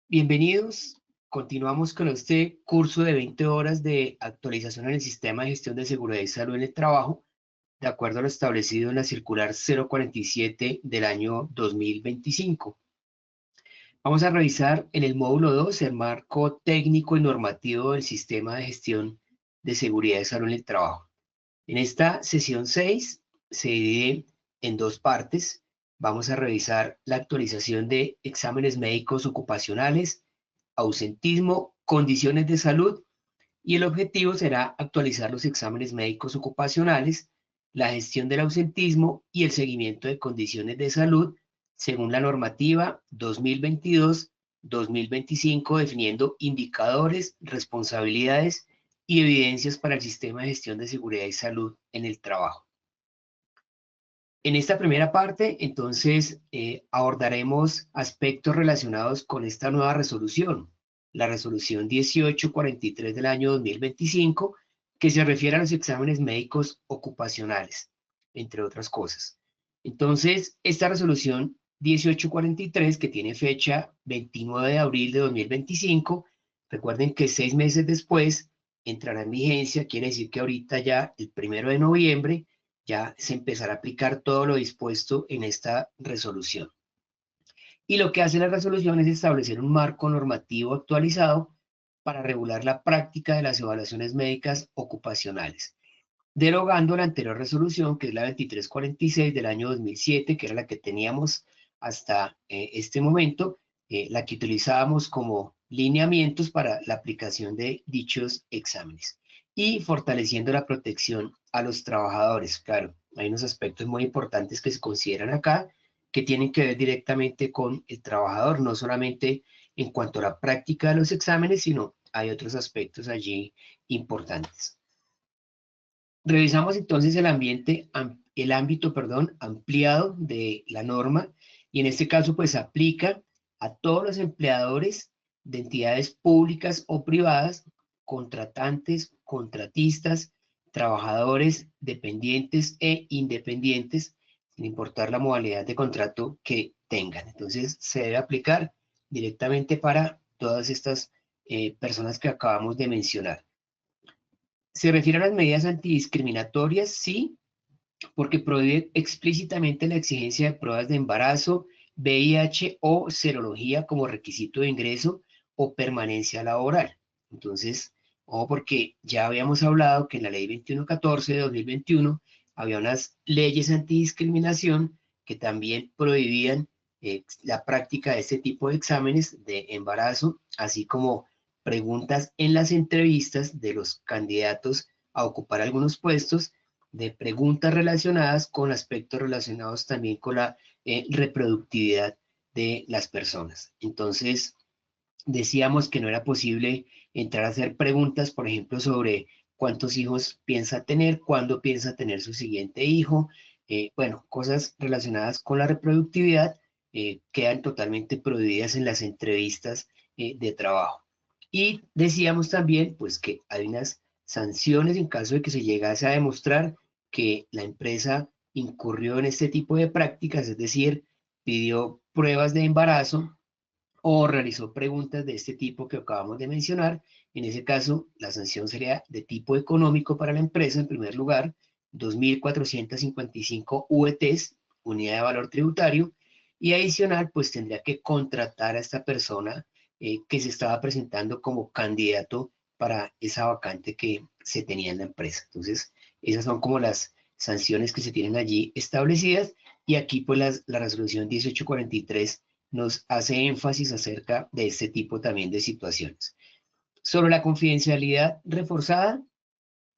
Bienvenidos. Continuamos con este curso de 20 horas de actualización en el sistema de gestión de seguridad y salud en el trabajo, de acuerdo a lo establecido en la circular 047 del año 2025. Vamos a revisar en el módulo 2 el marco técnico y normativo del sistema de gestión de seguridad y salud en el trabajo. En esta sesión 6 se divide en dos partes. Vamos a revisar la actualización de exámenes médicos ocupacionales, ausentismo, condiciones de salud, y el objetivo será actualizar los exámenes médicos ocupacionales, la gestión del ausentismo y el seguimiento de condiciones de salud según la normativa 2022-2025, definiendo indicadores, responsabilidades y evidencias para el sistema de gestión de seguridad y salud en el trabajo. En esta primera parte, entonces, abordaremos aspectos relacionados con esta nueva resolución, la resolución 1843 del año 2025, que se refiere a los exámenes médicos ocupacionales, entre otras cosas. Entonces, esta resolución 1843, que tiene fecha 29 de abril de 2025, recuerden que 6 meses después entrará en vigencia, quiere decir que ahorita ya el 1 de noviembre, ya se empezará a aplicar todo lo dispuesto en esta resolución. Y lo que hace la resolución es establecer un marco normativo actualizado para regular la práctica de las evaluaciones médicas ocupacionales, derogando la anterior resolución, que es la 2346 del año 2007, que era la que teníamos hasta este momento, la que utilizábamos como lineamientos para la aplicación de dichos exámenes, y fortaleciendo la protección a los trabajadores. Claro, hay unos aspectos muy importantes que se consideran acá, que tienen que ver directamente con el trabajador, no solamente en cuanto a la práctica de los exámenes, sino hay otros aspectos allí importantes. Revisamos entonces el ámbito, ampliado de la norma, y en este caso pues aplica a todos los empleadores de entidades públicas o privadas, contratantes, contratistas, trabajadores, dependientes e independientes, sin importar la modalidad de contrato que tengan. Entonces se debe aplicar directamente para todas estas personas que acabamos de mencionar. ¿Se refiere a las medidas antidiscriminatorias? Sí, porque prohíbe explícitamente la exigencia de pruebas de embarazo, VIH o serología como requisito de ingreso o permanencia laboral. Entonces, ojo, porque ya habíamos hablado que en la ley 2114 de 2021 había unas leyes antidiscriminación que también prohibían la práctica de este tipo de exámenes de embarazo, así como preguntas en las entrevistas de los candidatos a ocupar algunos puestos, de preguntas relacionadas con aspectos relacionados también con la reproductividad de las personas. Entonces, decíamos que no era posible entrar a hacer preguntas, por ejemplo, sobre cuántos hijos piensa tener, cuándo piensa tener su siguiente hijo, bueno, cosas relacionadas con la reproductividad quedan totalmente prohibidas en las entrevistas de trabajo. Y decíamos también, pues, que hay unas sanciones en caso de que se llegase a demostrar que la empresa incurrió en este tipo de prácticas, es decir, pidió pruebas de embarazo o realizó preguntas de este tipo que acabamos de mencionar. En ese caso, la sanción sería de tipo económico para la empresa, en primer lugar, 2.455 UETs, unidad de valor tributario, y adicional, pues tendría que contratar a esta persona que se estaba presentando como candidato para esa vacante que se tenía en la empresa. Entonces, esas son como las sanciones que se tienen allí establecidas, y aquí pues la resolución 1843 nos hace énfasis acerca de este tipo también de situaciones. Sobre la confidencialidad reforzada,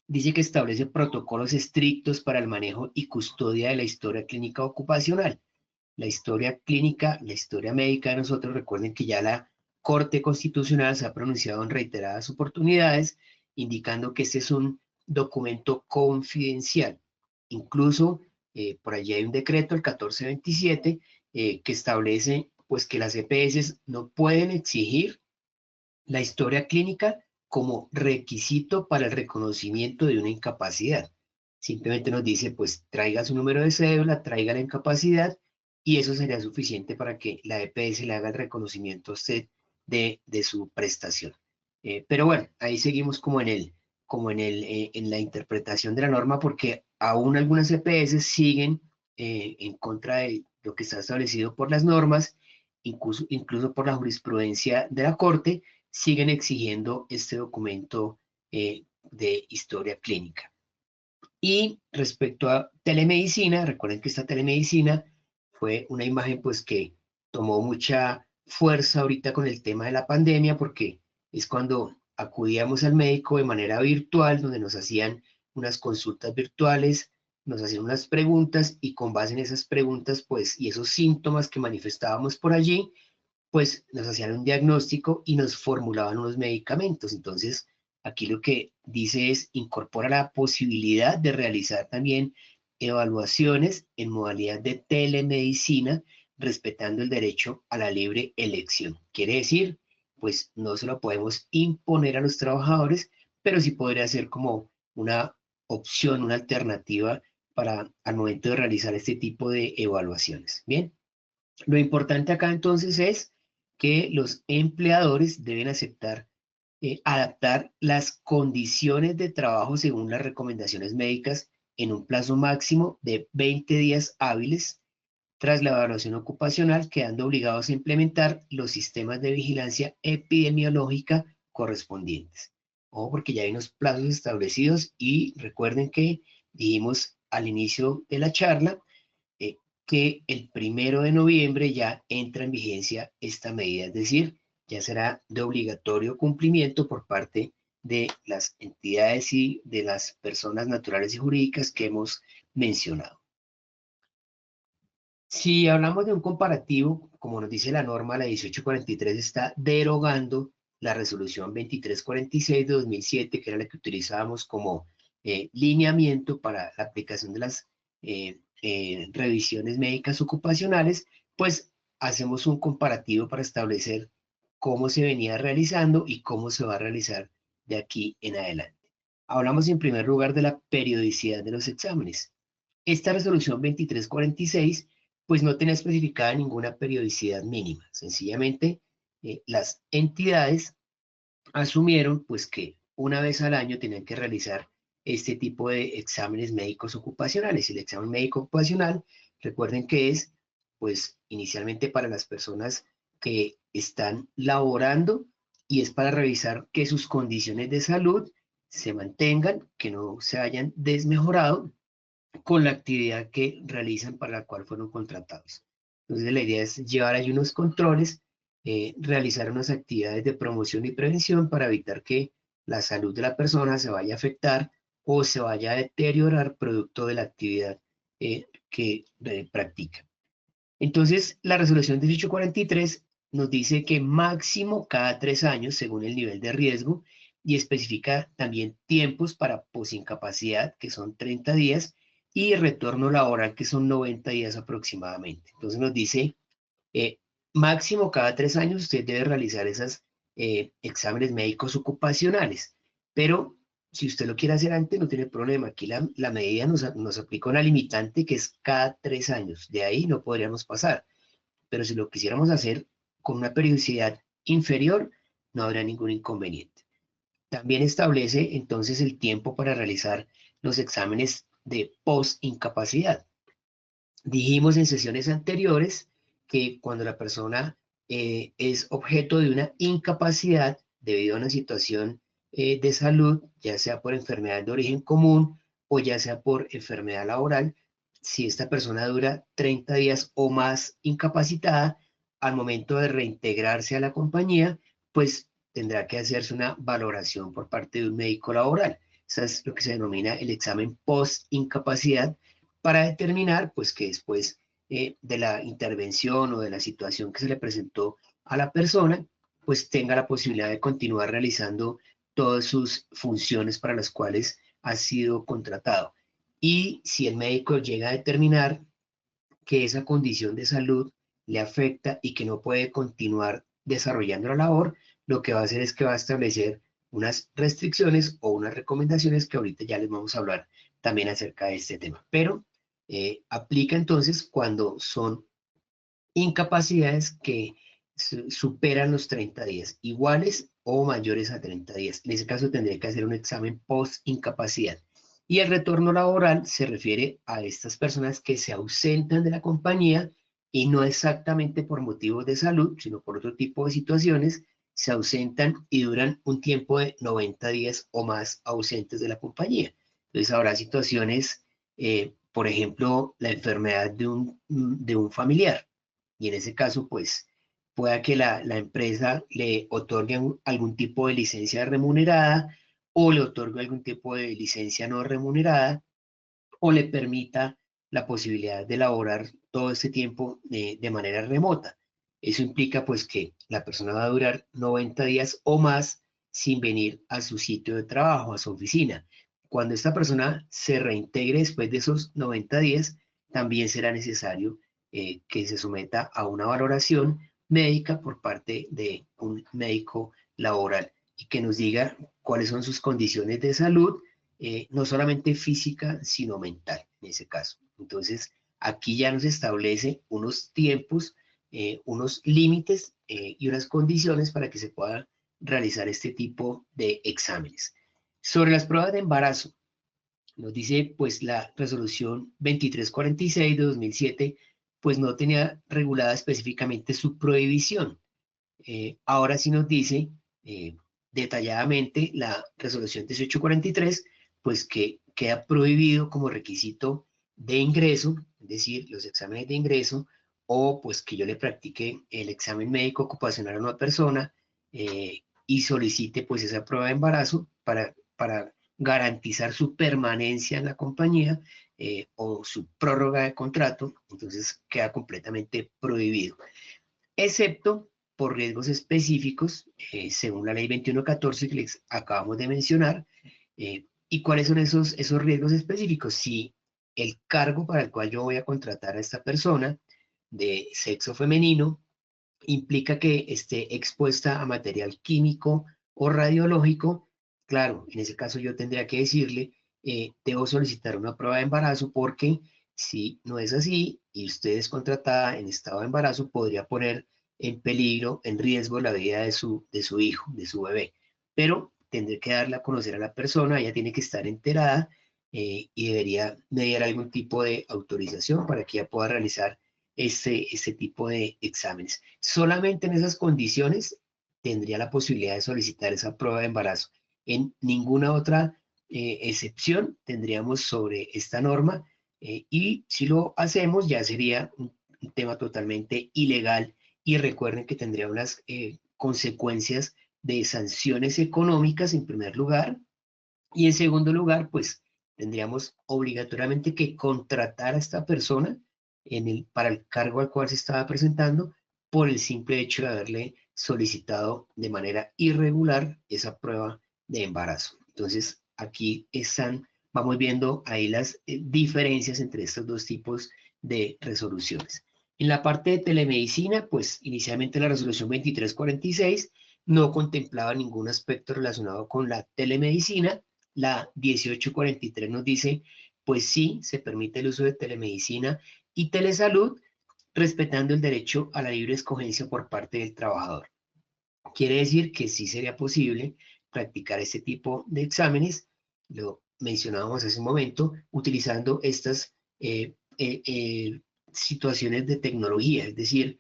dice que establece protocolos estrictos para el manejo y custodia de la historia clínica ocupacional. La historia clínica, la historia médica de nosotros, recuerden que ya la Corte Constitucional se ha pronunciado en reiteradas oportunidades, indicando que este es un documento confidencial. Incluso por allí hay un decreto, el 1427, que establece pues que las EPS no pueden exigir la historia clínica como requisito para el reconocimiento de una incapacidad. Simplemente nos dice, pues traiga su número de cédula, traiga la incapacidad, y eso sería suficiente para que la EPS le haga el reconocimiento a usted de su prestación. Pero bueno, ahí seguimos en la interpretación de la norma, porque aún algunas EPS siguen en contra de lo que está establecido por las normas, incluso por la jurisprudencia de la Corte, siguen exigiendo este documento de historia clínica. Y respecto a telemedicina, recuerden que esta telemedicina fue una imagen pues que tomó mucha fuerza ahorita con el tema de la pandemia, porque es cuando acudíamos al médico de manera virtual, donde nos hacían unas consultas virtuales, nos hacían unas preguntas y con base en esas preguntas pues y esos síntomas que manifestábamos por allí, pues nos hacían un diagnóstico y nos formulaban unos medicamentos. Entonces, aquí lo que dice es incorpora la posibilidad de realizar también evaluaciones en modalidad de telemedicina, respetando el derecho a la libre elección. Quiere decir, pues no se lo podemos imponer a los trabajadores, pero sí podría ser como una opción, una alternativa para al momento de realizar este tipo de evaluaciones. Bien, lo importante acá entonces es que los empleadores deben aceptar, adaptar las condiciones de trabajo según las recomendaciones médicas en un plazo máximo de 20 días hábiles tras la evaluación ocupacional, quedando obligados a implementar los sistemas de vigilancia epidemiológica correspondientes. Ojo, porque ya hay unos plazos establecidos y recuerden que dijimos al inicio de la charla eh, que el 1 de noviembre ya entra en vigencia esta medida, es decir, ya será de obligatorio cumplimiento por parte de las entidades y de las personas naturales y jurídicas que hemos mencionado. Si hablamos de un comparativo, como nos dice la norma, la 1843 está derogando la resolución 2346 de 2007, que era la que utilizábamos como lineamiento para la aplicación de las revisiones médicas ocupacionales, pues hacemos un comparativo para establecer cómo se venía realizando y cómo se va a realizar de aquí en adelante. Hablamos en primer lugar de la periodicidad de los exámenes. Esta resolución 2346 pues no tenía especificada ninguna periodicidad mínima. Sencillamente, las entidades asumieron pues que una vez al año tenían que realizar este tipo de exámenes médicos ocupacionales. Y el examen médico ocupacional, recuerden que es pues inicialmente para las personas que están laborando y es para revisar que sus condiciones de salud se mantengan, que no se hayan desmejorado con la actividad que realizan para la cual fueron contratados. Entonces la idea es llevar ahí unos controles, realizar unas actividades de promoción y prevención para evitar que la salud de la persona se vaya a afectar o se vaya a deteriorar producto de la actividad que practica. Entonces la resolución 1843 nos dice que máximo cada 3 años, según el nivel de riesgo, y especifica también tiempos para posincapacidad, que son 30 días, y retorno laboral, que son 90 días aproximadamente. Entonces nos dice, eh, máximo cada 3 años usted debe realizar esos exámenes médicos ocupacionales, pero si usted lo quiere hacer antes, no tiene problema. Aquí la medida nos aplica una limitante que es cada 3 años. De ahí no podríamos pasar. Pero si lo quisiéramos hacer con una periodicidad inferior, no habrá ningún inconveniente. También establece entonces el tiempo para realizar los exámenes de post-incapacidad. Dijimos en sesiones anteriores que cuando la persona es objeto de una incapacidad debido a una situación de salud, ya sea por enfermedad de origen común o ya sea por enfermedad laboral, si esta persona dura 30 días o más incapacitada, al momento de reintegrarse a la compañía, pues tendrá que hacerse una valoración por parte de un médico laboral. Eso es lo que se denomina el examen post-incapacidad, para determinar pues que después de la intervención o de la situación que se le presentó a la persona, pues tenga la posibilidad de continuar realizando todas sus funciones para las cuales ha sido contratado. Y si el médico llega a determinar que esa condición de salud le afecta y que no puede continuar desarrollando la labor, lo que va a hacer es que va a establecer unas restricciones o unas recomendaciones que ahorita ya les vamos a hablar también acerca de este tema. Pero aplica entonces cuando son incapacidades que superan los 30 días, iguales o mayores a 30 días. En ese caso tendría que hacer un examen post-incapacidad. Y el retorno laboral se refiere a estas personas que se ausentan de la compañía y no exactamente por motivos de salud, sino por otro tipo de situaciones, se ausentan y duran un tiempo de 90 días o más ausentes de la compañía. Entonces habrá situaciones, por ejemplo, la enfermedad de un familiar. Y en ese caso, pues, pueda que la empresa le otorgue algún tipo de licencia remunerada o le otorgue algún tipo de licencia no remunerada o le permita la posibilidad de laborar todo este tiempo de manera remota. Eso implica pues que la persona va a durar 90 días o más sin venir a su sitio de trabajo, a su oficina. Cuando esta persona se reintegre después de esos 90 días, también será necesario que se someta a una valoración médica por parte de un médico laboral y que nos diga cuáles son sus condiciones de salud, no solamente física, sino mental en ese caso. Entonces, aquí ya nos establece unos tiempos, unos límites y unas condiciones para que se pueda realizar este tipo de exámenes. Sobre las pruebas de embarazo, nos dice pues la resolución 2346 de 2007, pues no tenía regulada específicamente su prohibición. Ahora sí nos dice detalladamente la resolución 1843, pues que queda prohibido como requisito de ingreso, es decir, los exámenes de ingreso, o pues que yo le practique el examen médico ocupacional a una persona y solicite pues esa prueba de embarazo para garantizar su permanencia en la compañía o su prórroga de contrato, entonces queda completamente prohibido, excepto por riesgos específicos, según la ley 2114 que les acabamos de mencionar. ¿Y cuáles son esos riesgos específicos? Si el cargo para el cual yo voy a contratar a esta persona de sexo femenino implica que esté expuesta a material químico o radiológico, claro, en ese caso yo tendría que decirle, debo solicitar una prueba de embarazo porque si no es así y usted es contratada en estado de embarazo, podría poner en peligro, en riesgo la vida de su hijo, de su bebé. Pero tendré que darle a conocer a la persona, ella tiene que estar enterada y debería mediar algún tipo de autorización para que ella pueda realizar ese tipo de exámenes. Solamente en esas condiciones tendría la posibilidad de solicitar esa prueba de embarazo. En ninguna otra excepción tendríamos sobre esta norma y si lo hacemos ya sería un tema totalmente ilegal y recuerden que tendría unas consecuencias de sanciones económicas en primer lugar y en segundo lugar, pues tendríamos obligatoriamente que contratar a esta persona para el cargo al cual se estaba presentando por el simple hecho de haberle solicitado de manera irregular esa prueba de embarazo. Entonces, aquí vamos viendo ahí las diferencias entre estos dos tipos de resoluciones. En la parte de telemedicina, pues inicialmente la resolución 2346 no contemplaba ningún aspecto relacionado con la telemedicina. La 1843 nos dice, pues sí, se permite el uso de telemedicina y telesalud, respetando el derecho a la libre escogencia por parte del trabajador. Quiere decir que sí sería posible practicar este tipo de exámenes, lo mencionábamos hace un momento, utilizando estas situaciones de tecnología, es decir,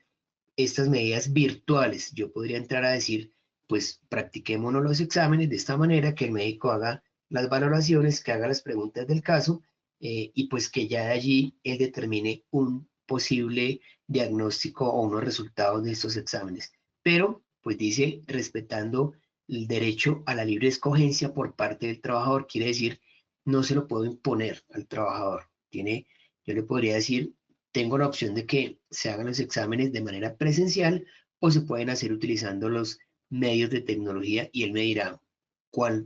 estas medidas virtuales. Yo podría entrar a decir, pues practiquémonos los exámenes de esta manera, que el médico haga las valoraciones, que haga las preguntas del caso y pues que ya de allí él determine un posible diagnóstico o unos resultados de estos exámenes. Pero, pues dice, respetando el derecho a la libre escogencia por parte del trabajador, quiere decir, no se lo puedo imponer al trabajador. Yo le podría decir, tengo la opción de que se hagan los exámenes de manera presencial o se pueden hacer utilizando los medios de tecnología y él me dirá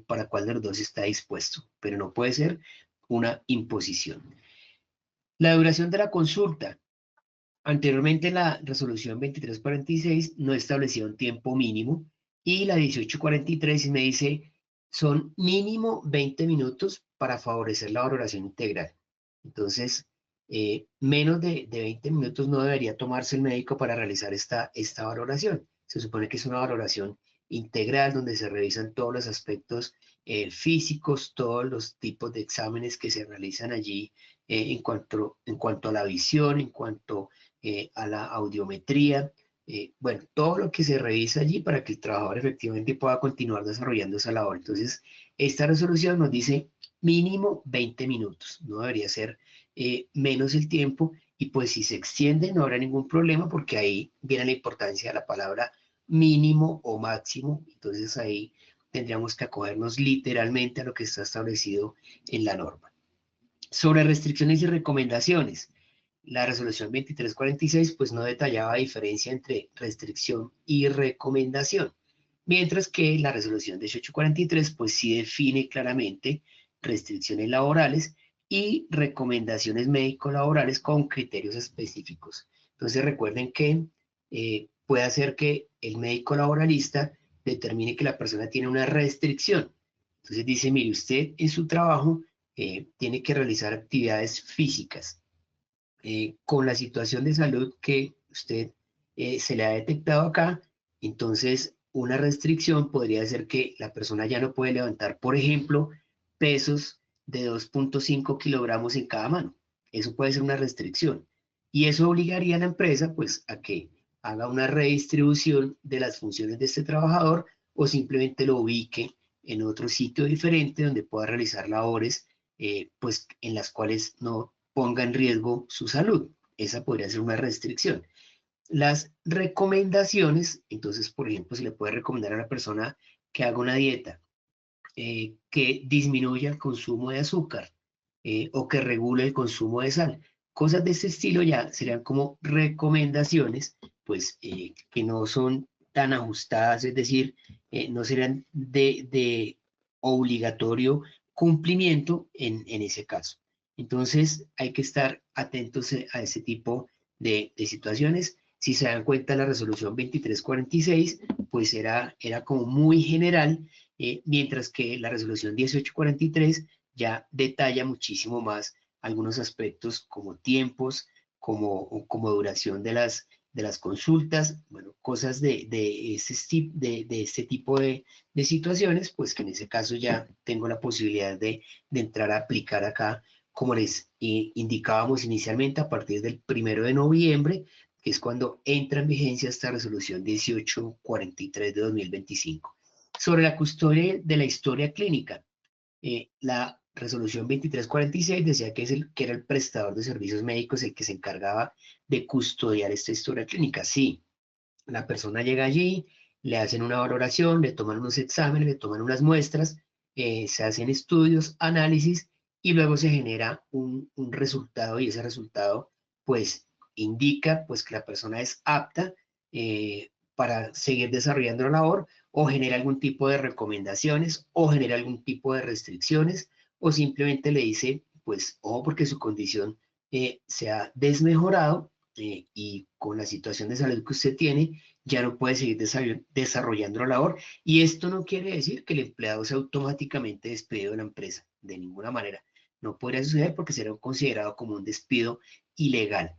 para cuál de los dos está dispuesto, pero no puede ser una imposición. La duración de la consulta. Anteriormente la resolución 2346 no establecía un tiempo mínimo y la 1843 me dice son mínimo 20 minutos para favorecer la valoración integral. Entonces, menos de 20 minutos no debería tomarse el médico para realizar esta valoración. Se supone que es una valoración integral donde se revisan todos los aspectos físicos, todos los tipos de exámenes que se realizan allí en cuanto a la visión, en cuanto a la audiometría, bueno, todo lo que se revisa allí para que el trabajador efectivamente pueda continuar desarrollando esa labor. Entonces, esta resolución nos dice mínimo 20 minutos, no debería ser menos el tiempo, y pues si se extiende no habrá ningún problema porque ahí viene la importancia de la palabra mínimo o máximo. Entonces ahí tendríamos que acogernos literalmente a lo que está establecido en la norma. Sobre restricciones y recomendaciones, la resolución 2346 pues no detallaba diferencia entre restricción y recomendación, mientras que la resolución 1843 pues sí define claramente restricciones laborales y recomendaciones médico-laborales con criterios específicos. Entonces recuerden que puede hacer que el médico laboralista determine que la persona tiene una restricción. Entonces dice, mire, usted en su trabajo tiene que realizar actividades físicas. Con la situación de salud que usted se le ha detectado acá, entonces una restricción podría ser que la persona ya no puede levantar, por ejemplo, pesos de 2.5 kilogramos en cada mano. Eso puede ser una restricción. Y eso obligaría a la empresa pues a que haga una redistribución de las funciones de este trabajador o simplemente lo ubique en otro sitio diferente donde pueda realizar labores pues en las cuales no ponga en riesgo su salud. Esa podría ser una restricción. Las recomendaciones, entonces, por ejemplo, se le puede recomendar a la persona que haga una dieta, que disminuya el consumo de azúcar o que regule el consumo de sal. Cosas de ese estilo ya serían como recomendaciones, pues que no son tan ajustadas, es decir, no serían de obligatorio cumplimiento en ese caso. Entonces hay que estar atentos a ese tipo de situaciones. Si se dan cuenta, la resolución 2346, pues era como muy general, mientras que la resolución 1843 ya detalla muchísimo más algunos aspectos como tiempos, como duración de las consultas, bueno, cosas de este tipo de situaciones, pues que en ese caso ya tengo la posibilidad de entrar a aplicar acá, como les indicábamos inicialmente, a partir del 1 de noviembre, que es cuando entra en vigencia esta resolución 1843 de 2025. Sobre la custodia de la historia clínica, la resolución 2346 decía que era el prestador de servicios médicos el que se encargaba de custodiar esta historia clínica. Sí, la persona llega allí, le hacen una valoración, le toman unos exámenes, le toman unas muestras, se hacen estudios, análisis, y luego se genera un resultado, y ese resultado pues indica pues que la persona es apta para seguir desarrollando la labor, o genera algún tipo de recomendaciones, o genera algún tipo de restricciones, o simplemente le dice pues ojo porque su condición se ha desmejorado, y con la situación de salud que usted tiene, ya no puede seguir desarrollando la labor. Y esto no quiere decir que el empleado sea automáticamente despedido de la empresa, de ninguna manera. No podría suceder porque será considerado como un despido ilegal.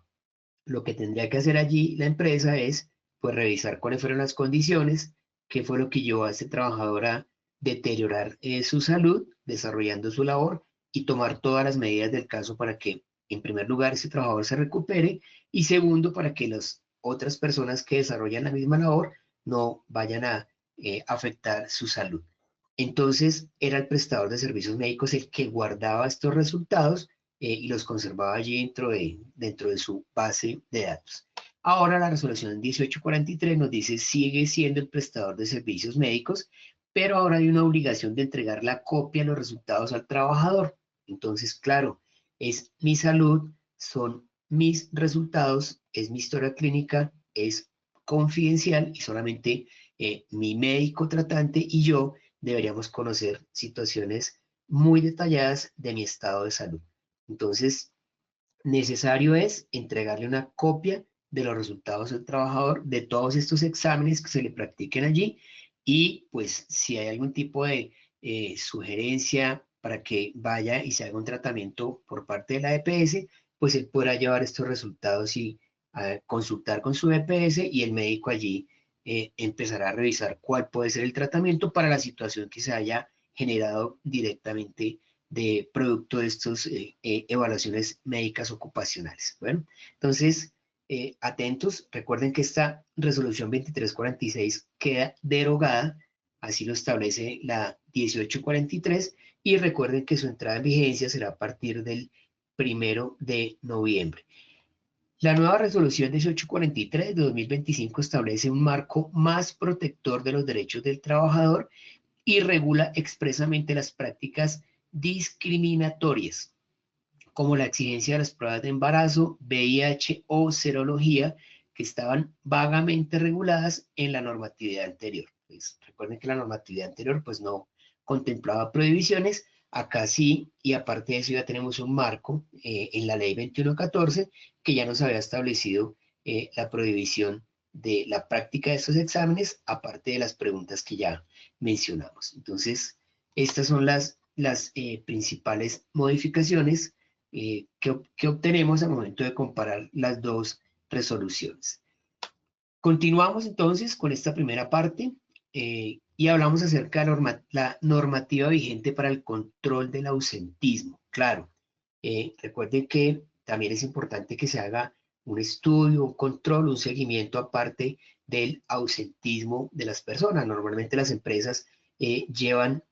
Lo que tendría que hacer allí la empresa es, pues, revisar cuáles fueron las condiciones, qué fue lo que llevó a este trabajador a deteriorar su salud, desarrollando su labor, y tomar todas las medidas del caso para que, en primer lugar, ese trabajador se recupere, y segundo, para que las otras personas que desarrollan la misma labor no vayan a afectar su salud. Entonces, era el prestador de servicios médicos el que guardaba estos resultados y los conservaba allí dentro de su base de datos. Ahora la resolución 1843 nos dice sigue siendo el prestador de servicios médicos, pero ahora hay una obligación de entregar la copia de los resultados al trabajador. Entonces, claro, es mi salud, son mis resultados, es mi historia clínica, es confidencial, y solamente mi médico tratante y yo deberíamos conocer situaciones muy detalladas de mi estado de salud. Entonces, necesario es entregarle una copia de los resultados del trabajador, de todos estos exámenes que se le practiquen allí, y pues si hay algún tipo de sugerencia para que vaya y se haga un tratamiento por parte de la EPS, pues él podrá llevar estos resultados y consultar con su EPS y el médico allí empezará a revisar cuál puede ser el tratamiento para la situación que se haya generado directamente de producto de estas evaluaciones médicas ocupacionales. Bueno, entonces, atentos, recuerden que esta resolución 2346 queda derogada, así lo establece la 1843, y recuerden que su entrada en vigencia será a partir del 1 de noviembre. La nueva resolución 1843 de 2025 establece un marco más protector de los derechos del trabajador y regula expresamente las prácticas discriminatorias, como la exigencia de las pruebas de embarazo, VIH o serología, que estaban vagamente reguladas en la normatividad anterior. Pues, recuerden que la normatividad anterior pues no contemplaba prohibiciones, acá sí, y aparte de eso ya tenemos un marco en la ley 2114 que ya nos había establecido la prohibición de la práctica de estos exámenes, aparte de las preguntas que ya mencionamos. Entonces, estas son las principales modificaciones que obtenemos al momento de comparar las dos resoluciones. Continuamos entonces con esta primera parte y hablamos acerca de la normativa vigente para el control del ausentismo. Claro, recuerden que también es importante que se haga un estudio, un control, un seguimiento aparte del ausentismo de las personas. Normalmente las empresas llevan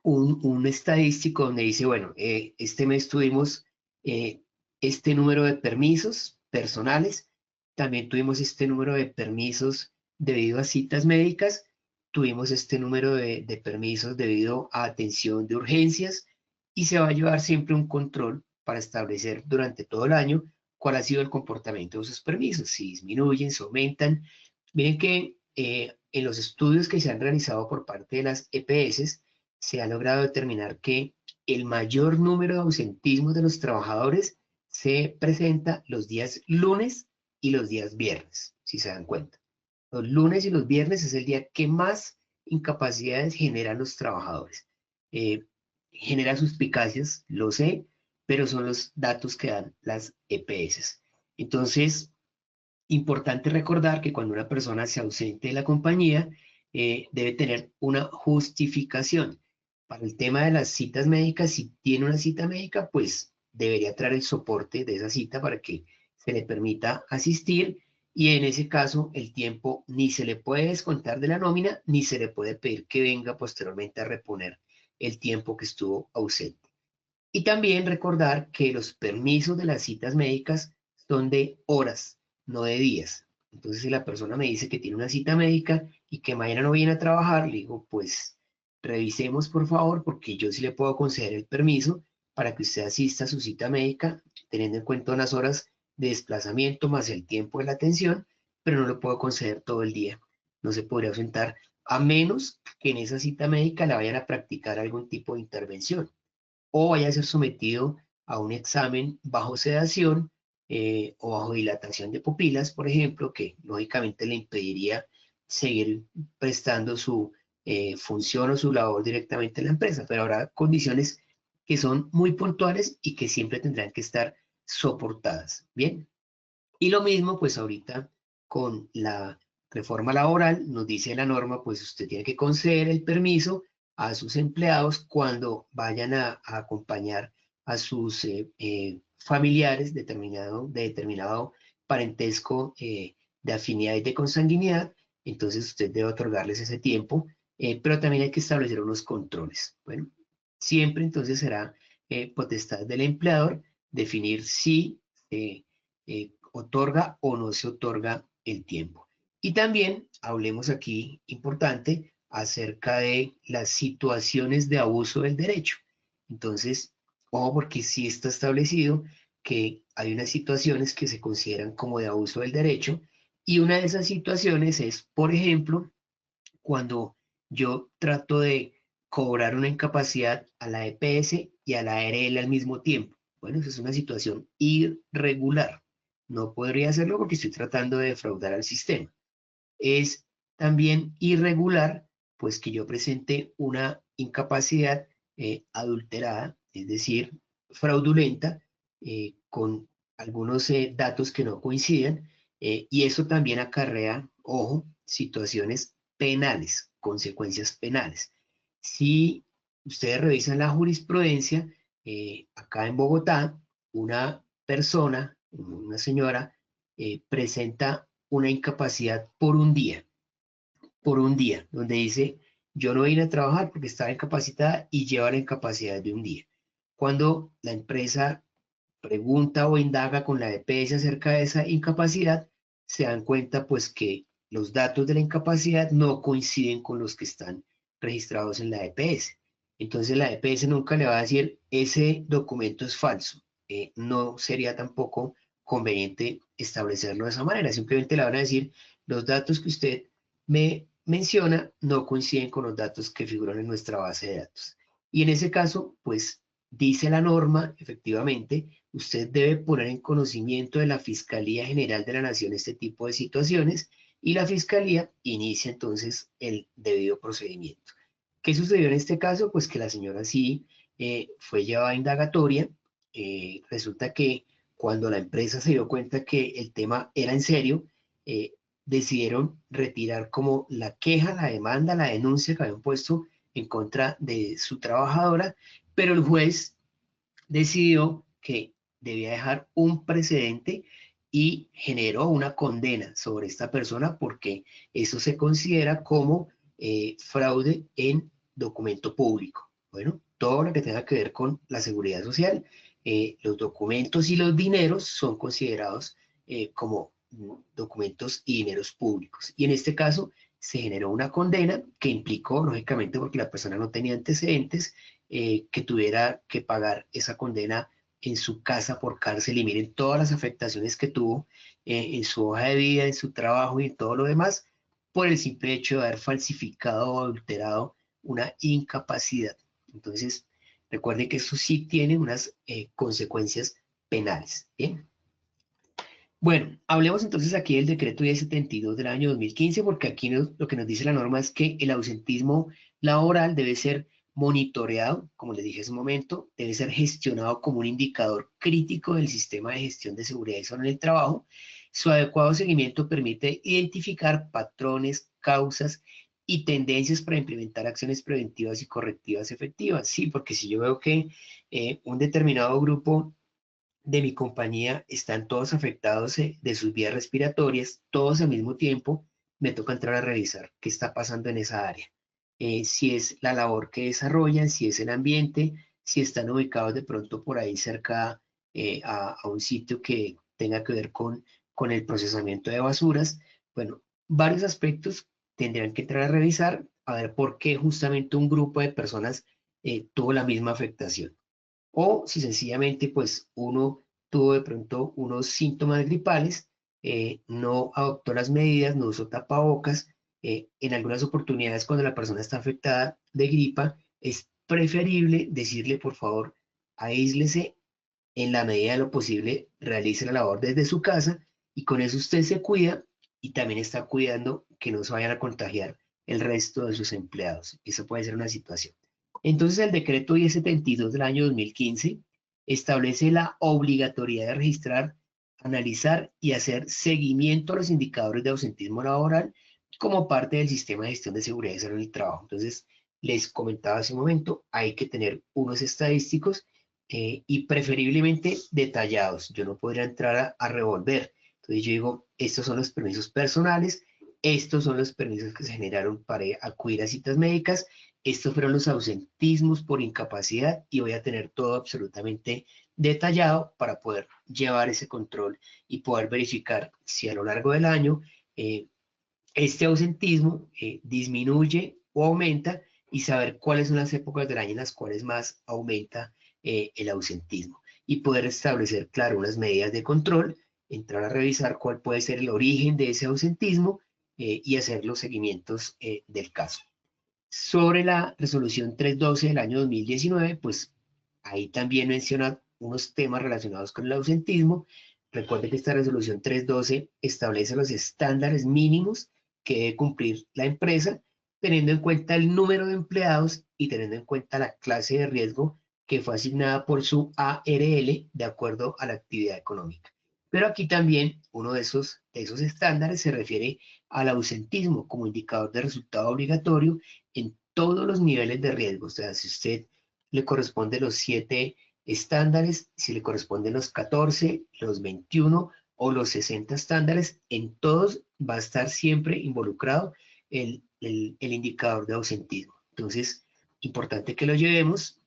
un estadístico donde dice, bueno, este mes tuvimos eh, este número de permisos personales, también tuvimos este número de permisos debido a citas médicas, tuvimos este número de permisos debido a atención de urgencias y se va a llevar siempre un control para establecer durante todo el año cuál ha sido el comportamiento de esos permisos, si disminuyen, si aumentan. Miren que en los estudios que se han realizado por parte de las EPS, se ha logrado determinar que el mayor número de ausentismos de los trabajadores se presenta los días lunes y los días viernes, si se dan cuenta. Los lunes y los viernes es el día que más incapacidades generan los trabajadores. Genera suspicacias, lo sé, pero son los datos que dan las EPS. Entonces, importante recordar que cuando una persona se ausente de la compañía, debe tener una justificación. Para el tema de las citas médicas, si tiene una cita médica, pues debería traer el soporte de esa cita para que se le permita asistir y en ese caso el tiempo ni se le puede descontar de la nómina ni se le puede pedir que venga posteriormente a reponer el tiempo que estuvo ausente. Y también recordar que los permisos de las citas médicas son de horas, no de días. Entonces, si la persona me dice que tiene una cita médica y que mañana no viene a trabajar, le digo, pues revisemos por favor, porque yo sí le puedo conceder el permiso para que usted asista a su cita médica, teniendo en cuenta unas horas de desplazamiento más el tiempo de la atención, pero no lo puedo conceder todo el día. No se podría ausentar, a menos que en esa cita médica la vayan a practicar algún tipo de intervención o vaya a ser sometido a un examen bajo sedación o bajo dilatación de pupilas, por ejemplo, que lógicamente le impediría seguir prestando su función o su labor directamente en la empresa, pero habrá condiciones que son muy puntuales y que siempre tendrán que estar soportadas. Bien, y lo mismo pues ahorita con la reforma laboral, nos dice la norma, pues usted tiene que conceder el permiso a sus empleados cuando vayan a acompañar a sus familiares de determinado parentesco de afinidad y de consanguinidad, entonces usted debe otorgarles ese tiempo, pero también hay que establecer unos controles. Bueno, siempre entonces será potestad del empleador definir si otorga o no se otorga el tiempo. Y también hablemos aquí, importante, acerca de las situaciones de abuso del derecho. Entonces, ojo porque sí está establecido que hay unas situaciones que se consideran como de abuso del derecho y una de esas situaciones es, por ejemplo, cuando yo trato de cobrar una incapacidad a la EPS y a la ARL al mismo tiempo. Bueno, eso es una situación irregular. No podría hacerlo porque estoy tratando de defraudar al sistema. Es también irregular, pues que yo presente una incapacidad adulterada, es decir, fraudulenta, con algunos datos que no coinciden, y eso también acarrea, ojo, situaciones penales, consecuencias penales. Si ustedes revisan la jurisprudencia, acá en Bogotá, una persona, una señora, presenta una incapacidad por un día, donde dice, yo no vine a trabajar porque estaba incapacitada y lleva la incapacidad de un día. Cuando la empresa pregunta o indaga con la EPS acerca de esa incapacidad, se dan cuenta pues que los datos de la incapacidad no coinciden con los que están registrados en la EPS. Entonces la EPS nunca le va a decir, ese documento es falso. No sería tampoco conveniente establecerlo de esa manera. Simplemente le van a decir, los datos que usted me menciona no coinciden con los datos que figuran en nuestra base de datos. Y en ese caso, pues dice la norma, efectivamente, usted debe poner en conocimiento de la Fiscalía General de la Nación este tipo de situaciones y la Fiscalía inicia entonces el debido procedimiento. ¿Qué sucedió en este caso? Pues que la señora sí fue llevada a indagatoria. Resulta que cuando la empresa se dio cuenta que el tema era en serio, eh, decidieron retirar como la queja, la demanda, la denuncia que habían puesto en contra de su trabajadora, pero el juez decidió que debía dejar un precedente y generó una condena sobre esta persona porque eso se considera como fraude en documento público. Bueno, todo lo que tenga que ver con la seguridad social, los documentos y los dineros son considerados como documentos y dineros públicos. Y en este caso se generó una condena que implicó, lógicamente, porque la persona no tenía antecedentes, que tuviera que pagar esa condena en su casa por cárcel y miren todas las afectaciones que tuvo en su hoja de vida, en su trabajo y en todo lo demás, por el simple hecho de haber falsificado o adulterado una incapacidad. Entonces, recuerden que eso sí tiene unas consecuencias penales. ¿Bien? Bueno, hablemos entonces aquí del decreto 1072 del año 2015, porque aquí lo que nos dice la norma es que el ausentismo laboral debe ser monitoreado, como les dije hace un momento, debe ser gestionado como un indicador crítico del sistema de gestión de seguridad y salud en el trabajo. Su adecuado seguimiento permite identificar patrones, causas y tendencias para implementar acciones preventivas y correctivas efectivas. Sí, porque si yo veo que un determinado grupo de mi compañía están todos afectados de sus vías respiratorias, todos al mismo tiempo, me toca entrar a revisar qué está pasando en esa área. Si es la labor que desarrollan, si es el ambiente, si están ubicados de pronto por ahí cerca a un sitio que tenga que ver con el procesamiento de basuras. Bueno, varios aspectos tendrían que entrar a revisar, a ver por qué justamente un grupo de personas tuvo la misma afectación. O si sencillamente pues uno tuvo de pronto unos síntomas gripales, no adoptó las medidas, no usó tapabocas. En algunas oportunidades cuando la persona está afectada de gripa, es preferible decirle por favor, aíslese en la medida de lo posible, realice la labor desde su casa y con eso usted se cuida y también está cuidando que no se vayan a contagiar el resto de sus empleados. Eso puede ser una situación. Entonces, el decreto 1072 del año 2015 establece la obligatoriedad de registrar, analizar y hacer seguimiento a los indicadores de ausentismo laboral como parte del sistema de gestión de seguridad y salud en el trabajo. Entonces, les comentaba hace un momento, hay que tener unos estadísticos y preferiblemente detallados. Yo no podría entrar a revolver. Entonces yo digo, estos son los permisos personales, estos son los permisos que se generaron para acudir a citas médicas, estos fueron los ausentismos por incapacidad y voy a tener todo absolutamente detallado para poder llevar ese control y poder verificar si a lo largo del año este ausentismo disminuye o aumenta y saber cuáles son las épocas del año en las cuales más aumenta el ausentismo y poder establecer, claro, unas medidas de control, entrar a revisar cuál puede ser el origen de ese ausentismo y hacer los seguimientos del caso. Sobre la resolución 312 del año 2019, pues ahí también menciona unos temas relacionados con el ausentismo. Recuerde que esta resolución 312 establece los estándares mínimos que debe cumplir la empresa, teniendo en cuenta el número de empleados y teniendo en cuenta la clase de riesgo que fue asignada por su ARL de acuerdo a la actividad económica. Pero aquí también uno de esos estándares se refiere al ausentismo como indicador de resultado obligatorio en todos los niveles de riesgo. O sea, si usted le corresponde los 7 estándares, si le corresponden los 14, los 21 o los 60 estándares, en todos va a estar siempre involucrado el indicador de ausentismo. Entonces, importante que lo llevemos,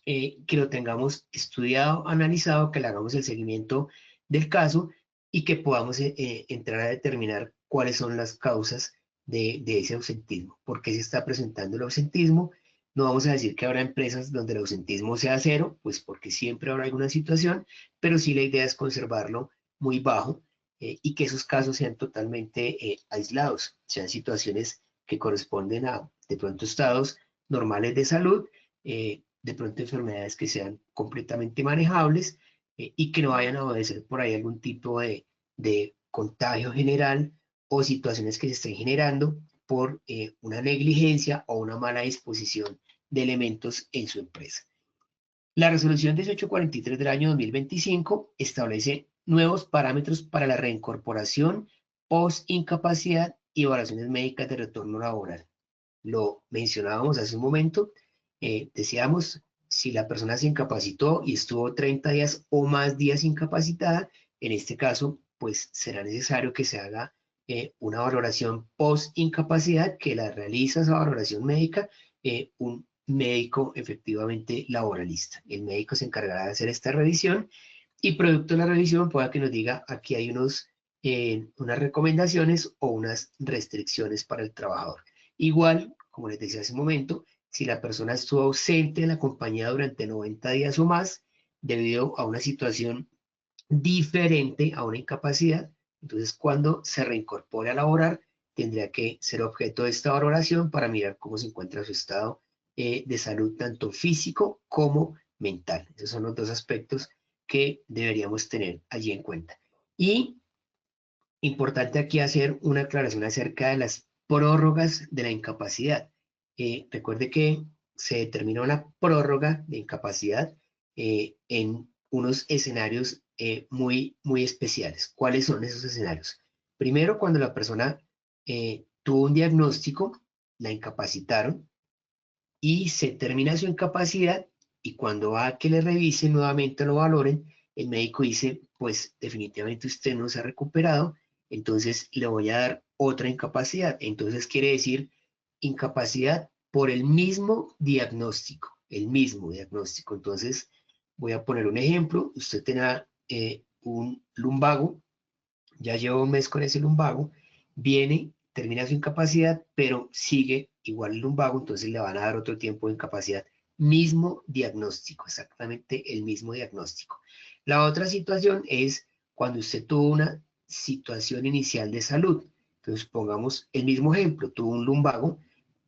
que lo tengamos estudiado, analizado, que le hagamos el seguimiento del caso y que podamos entrar a determinar cuáles son las causas de ese ausentismo. ¿Por qué se está presentando el ausentismo? No vamos a decir que habrá empresas donde el ausentismo sea cero, pues porque siempre habrá alguna situación, pero sí la idea es conservarlo muy bajo y que esos casos sean totalmente aislados, sean situaciones que corresponden a, de pronto, estados normales de salud, de pronto enfermedades que sean completamente manejables y que no vayan a obedecer por ahí algún tipo de contagio general o situaciones que se estén generando por una negligencia o una mala disposición de elementos en su empresa. La resolución 1843 del año 2025 establece nuevos parámetros para la reincorporación, post-incapacidad y evaluaciones médicas de retorno laboral. Lo mencionábamos hace un momento, decíamos, si la persona se incapacitó y estuvo 30 días o más días incapacitada, en este caso, pues será necesario que se haga una valoración post-incapacidad, que la realiza esa valoración médica un médico efectivamente laboralista. El médico se encargará de hacer esta revisión y producto de la revisión pueda que nos diga aquí hay unas recomendaciones o unas restricciones para el trabajador. Igual, como les decía hace un momento, si la persona estuvo ausente de la compañía durante 90 días o más debido a una situación diferente a una incapacidad, entonces cuando se reincorpore a laborar, tendría que ser objeto de esta valoración para mirar cómo se encuentra su estado de salud, tanto físico como mental. Esos son los dos aspectos que deberíamos tener allí en cuenta. Y importante aquí hacer una aclaración acerca de las prórrogas de la incapacidad. Recuerde que se determina una prórroga de incapacidad en unos escenarios muy especiales. ¿Cuáles son esos escenarios? Primero, cuando la persona tuvo un diagnóstico, la incapacitaron y se termina su incapacidad y cuando va a que le revisen nuevamente, lo valoren, el médico dice, pues definitivamente usted no se ha recuperado, entonces le voy a dar otra incapacidad. Entonces quiere decir incapacidad por el mismo diagnóstico, el mismo diagnóstico. Entonces voy a poner un ejemplo, usted tenga un lumbago, ya lleva un mes con ese lumbago, viene, termina su incapacidad, pero sigue igual el lumbago, entonces le van a dar otro tiempo de incapacidad. Mismo diagnóstico, exactamente el mismo diagnóstico. La otra situación es cuando usted tuvo una situación inicial de salud. Entonces pongamos el mismo ejemplo, tuvo un lumbago,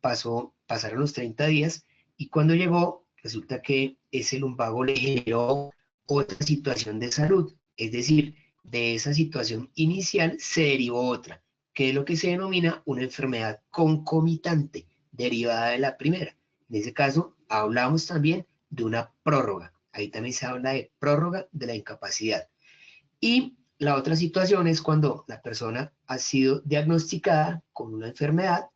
pasaron los 30 días y cuando llegó resulta que ese lumbago le generó otra situación de salud, es decir, de esa situación inicial se derivó otra, que es lo que se denomina una enfermedad concomitante, derivada de la primera. En ese caso, hablamos también de una prórroga. Ahí también se habla de prórroga de la incapacidad. Y la otra situación es cuando la persona ha sido diagnosticada con una enfermedad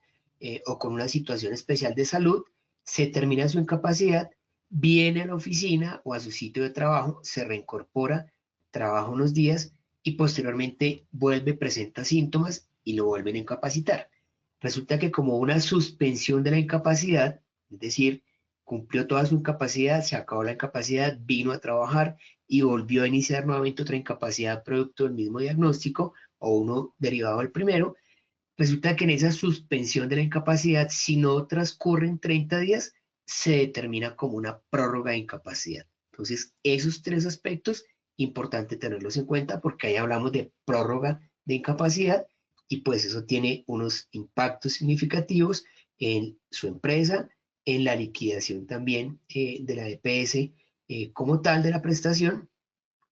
o con una situación especial de salud, se termina su incapacidad, viene a la oficina o a su sitio de trabajo, se reincorpora, trabaja unos días y posteriormente vuelve, presenta síntomas y lo vuelven a incapacitar. Resulta que como una suspensión de la incapacidad, es decir, cumplió toda su incapacidad, se acabó la incapacidad, vino a trabajar y volvió a iniciar nuevamente otra incapacidad producto del mismo diagnóstico o uno derivado del primero, resulta que en esa suspensión de la incapacidad, si no transcurren 30 días, se determina como una prórroga de incapacidad. Entonces, esos tres aspectos, importante tenerlos en cuenta porque ahí hablamos de prórroga de incapacidad y pues eso tiene unos impactos significativos en su empresa, en la liquidación también de la EPS como tal de la prestación.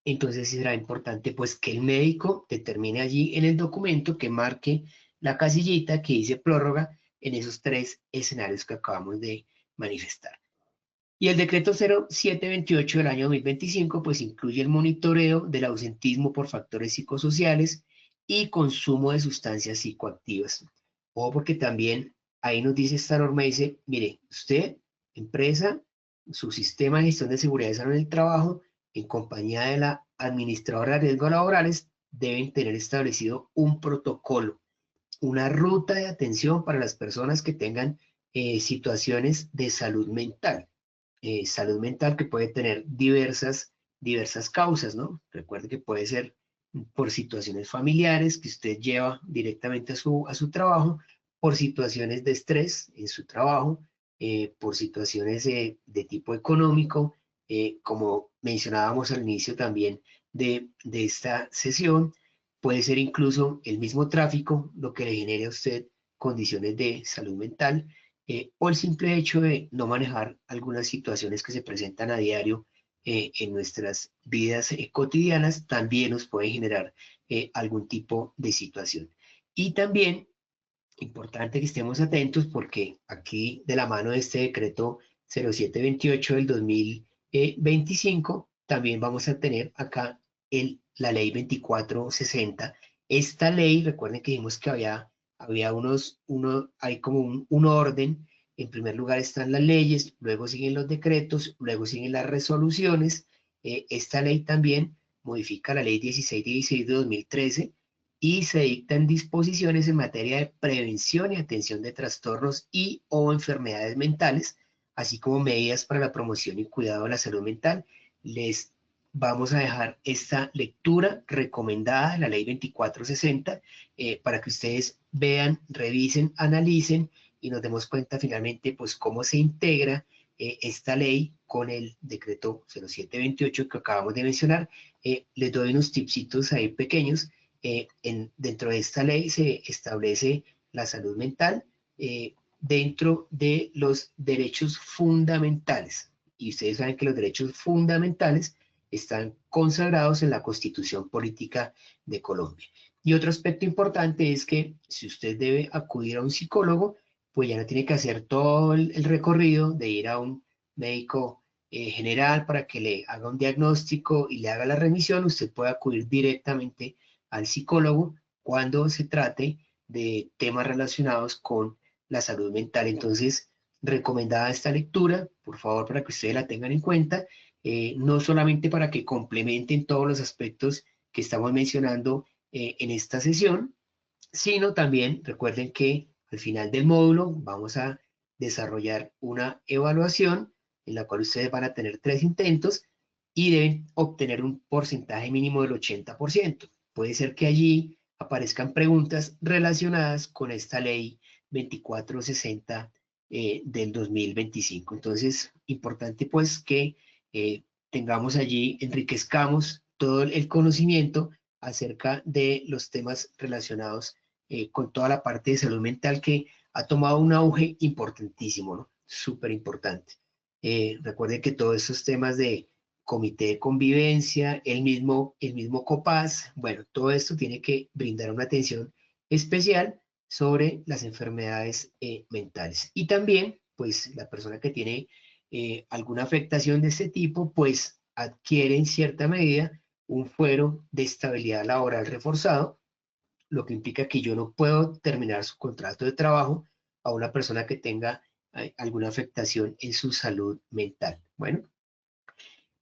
Entonces será importante pues que el médico determine allí en el documento que marque la casillita que dice prórroga en esos tres escenarios que acabamos de manifestar. Y el decreto 0728 del año 2025, pues incluye el monitoreo del ausentismo por factores psicosociales y consumo de sustancias psicoactivas. O porque también ahí nos dice esta norma, dice, mire, usted, empresa, su sistema de gestión de seguridad y salud en el trabajo, en compañía de la administradora de riesgos laborales, deben tener establecido un protocolo, una ruta de atención para las personas que tengan situaciones de salud mental que puede tener diversas causas, ¿no? Recuerde que puede ser por situaciones familiares que usted lleva directamente a su trabajo, por situaciones de estrés en su trabajo, por situaciones de tipo económico, como mencionábamos al inicio también de esta sesión, puede ser incluso el mismo tráfico lo que le genere a usted condiciones de salud mental, o el simple hecho de no manejar algunas situaciones que se presentan a diario en nuestras vidas cotidianas, también nos puede generar algún tipo de situación. Y también, importante que estemos atentos porque aquí de la mano de este decreto 0728 del 2025, también vamos a tener acá la ley 2460. Esta ley, recuerden que dijimos que había hay como un orden. En primer lugar están las leyes, luego siguen los decretos, luego siguen las resoluciones. Esta ley también modifica la ley 1616 de 2013 y se dictan disposiciones en materia de prevención y atención de trastornos y o enfermedades mentales, así como medidas para la promoción y cuidado de la salud mental. Les vamos a dejar esta lectura recomendada de la ley 2460 para que ustedes vean, revisen, analicen y nos demos cuenta finalmente pues cómo se integra esta ley con el decreto 0728 que acabamos de mencionar. Les doy unos tipsitos ahí pequeños. Dentro de esta ley se establece la salud mental dentro de los derechos fundamentales. Y ustedes saben que los derechos fundamentales están consagrados en la Constitución Política de Colombia. Y otro aspecto importante es que si usted debe acudir a un psicólogo, pues ya no tiene que hacer todo el recorrido de ir a un médico general para que le haga un diagnóstico y le haga la remisión. Usted puede acudir directamente al psicólogo cuando se trate de temas relacionados con la salud mental. Entonces, recomendada esta lectura, por favor, para que ustedes la tengan en cuenta, no solamente para que complementen todos los aspectos que estamos mencionando en esta sesión, sino también recuerden que al final del módulo vamos a desarrollar una evaluación en la cual ustedes van a tener 3 intentos y deben obtener un porcentaje mínimo del 80%. Puede ser que allí aparezcan preguntas relacionadas con esta ley 2460 del 2025. Entonces, importante pues que tengamos allí, enriquezcamos todo el conocimiento acerca de los temas relacionados con toda la parte de salud mental que ha tomado un auge importantísimo, ¿no? Súper importante. Recuerden que todos esos temas de comité de convivencia, el mismo COPAS, bueno, todo esto tiene que brindar una atención especial sobre las enfermedades mentales. Y también, pues, la persona que tiene alguna afectación de este tipo, pues, adquiere en cierta medida un fuero de estabilidad laboral reforzado, lo que implica que yo no puedo terminar su contrato de trabajo a una persona que tenga alguna afectación en su salud mental. Bueno,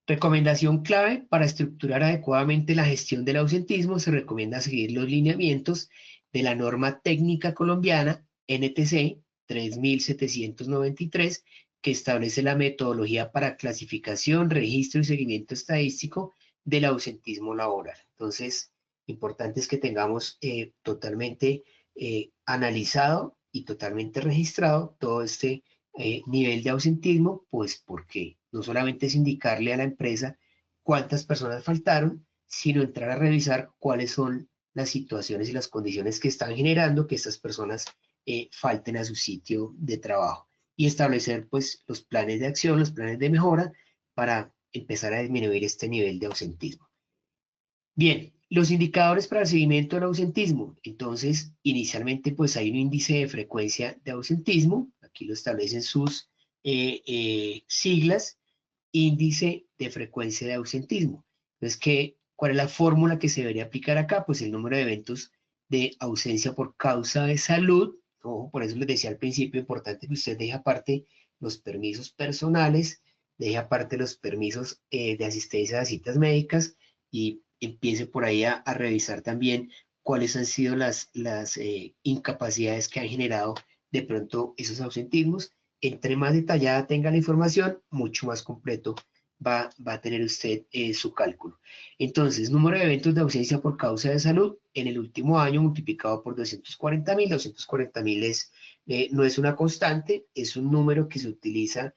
recomendación clave para estructurar adecuadamente la gestión del ausentismo, se recomienda seguir los lineamientos de la norma técnica colombiana NTC 3793, que establece la metodología para clasificación, registro y seguimiento estadístico del ausentismo laboral. Entonces, importante es que tengamos totalmente analizado y totalmente registrado todo este nivel de ausentismo, pues porque no solamente es indicarle a la empresa cuántas personas faltaron, sino entrar a revisar cuáles son las situaciones y las condiciones que están generando que estas personas falten a su sitio de trabajo y establecer pues los planes de acción, los planes de mejora para empezar a disminuir este nivel de ausentismo. Bien, los indicadores para el seguimiento del ausentismo. Entonces, inicialmente, pues hay un índice de frecuencia de ausentismo. Aquí lo establecen sus siglas, índice de frecuencia de ausentismo. Entonces, ¿cuál es la fórmula que se debería aplicar acá? Pues el número de eventos de ausencia por causa de salud. Ojo, por eso les decía al principio, importante que usted deje aparte los permisos personales, deje aparte los permisos de asistencia a citas médicas y empiece por ahí a revisar también cuáles han sido las incapacidades que han generado de pronto esos ausentismos. Entre más detallada tenga la información, mucho más completo va a tener usted su cálculo. Entonces, número de eventos de ausencia por causa de salud en el último año multiplicado por 240.000. 240.000 no es una constante, es un número que se utiliza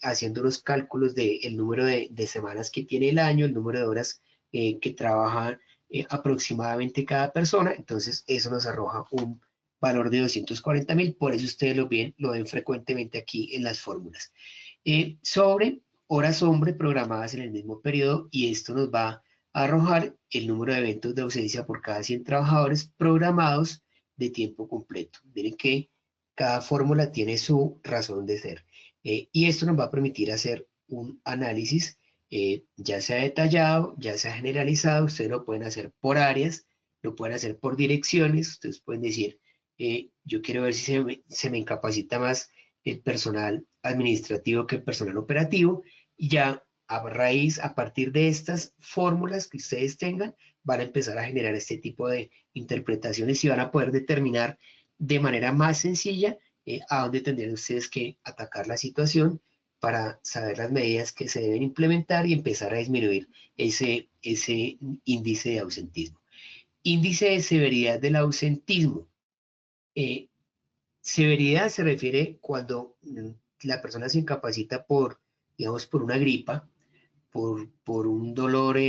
haciendo los cálculos del número de semanas que tiene el año, el número de horas que trabaja aproximadamente cada persona. Entonces, eso nos arroja un valor de 240.000, por eso ustedes lo ven frecuentemente aquí en las fórmulas. Sobre horas hombre programadas en el mismo periodo, y esto nos va a arrojar el número de eventos de ausencia por cada 100 trabajadores programados de tiempo completo. Miren que cada fórmula tiene su razón de ser. Y esto nos va a permitir hacer un análisis, ya sea detallado, ya sea generalizado. Ustedes lo pueden hacer por áreas, lo pueden hacer por direcciones. Ustedes pueden decir, yo quiero ver si se me incapacita más el personal administrativo que el personal operativo, y ya a partir de estas fórmulas que ustedes tengan, van a empezar a generar este tipo de interpretaciones y van a poder determinar de manera más sencilla a dónde tendrían ustedes que atacar la situación para saber las medidas que se deben implementar y empezar a disminuir ese índice de ausentismo. Índice de severidad del ausentismo. Eh, Severidad se refiere cuando la persona se incapacita digamos, por una gripa, por un dolor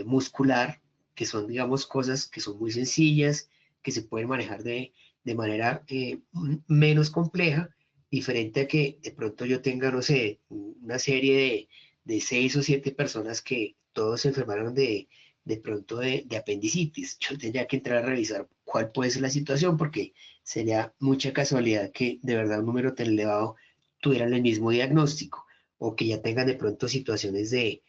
muscular, que son, digamos, cosas que son muy sencillas, que se pueden manejar de manera menos compleja, diferente a que de pronto yo tenga, no sé, una serie de 6 o 7 personas que todos se enfermaron de pronto de apendicitis. Yo tendría que entrar a revisar cuál puede ser la situación, porque sería mucha casualidad que de verdad un número tan elevado tuvieran el mismo diagnóstico, o que ya tengan de pronto situaciones de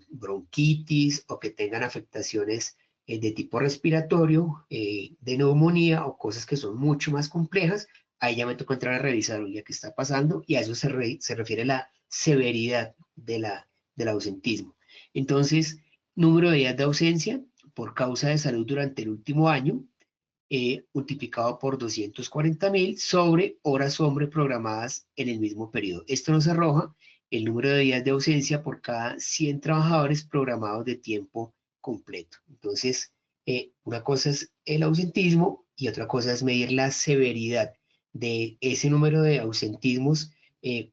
bronquitis, o que tengan afectaciones de tipo respiratorio, de neumonía, o cosas que son mucho más complejas. Ahí ya me toca entrar a revisar, oye, qué está pasando, y a eso se refiere la severidad del ausentismo. Entonces, número de días de ausencia por causa de salud durante el último año, multiplicado por 240.000 sobre horas hombre programadas en el mismo periodo. Esto nos arroja el número de días de ausencia por cada 100 trabajadores programados de tiempo completo. Entonces, una cosa es el ausentismo y otra cosa es medir la severidad de ese número de ausentismos,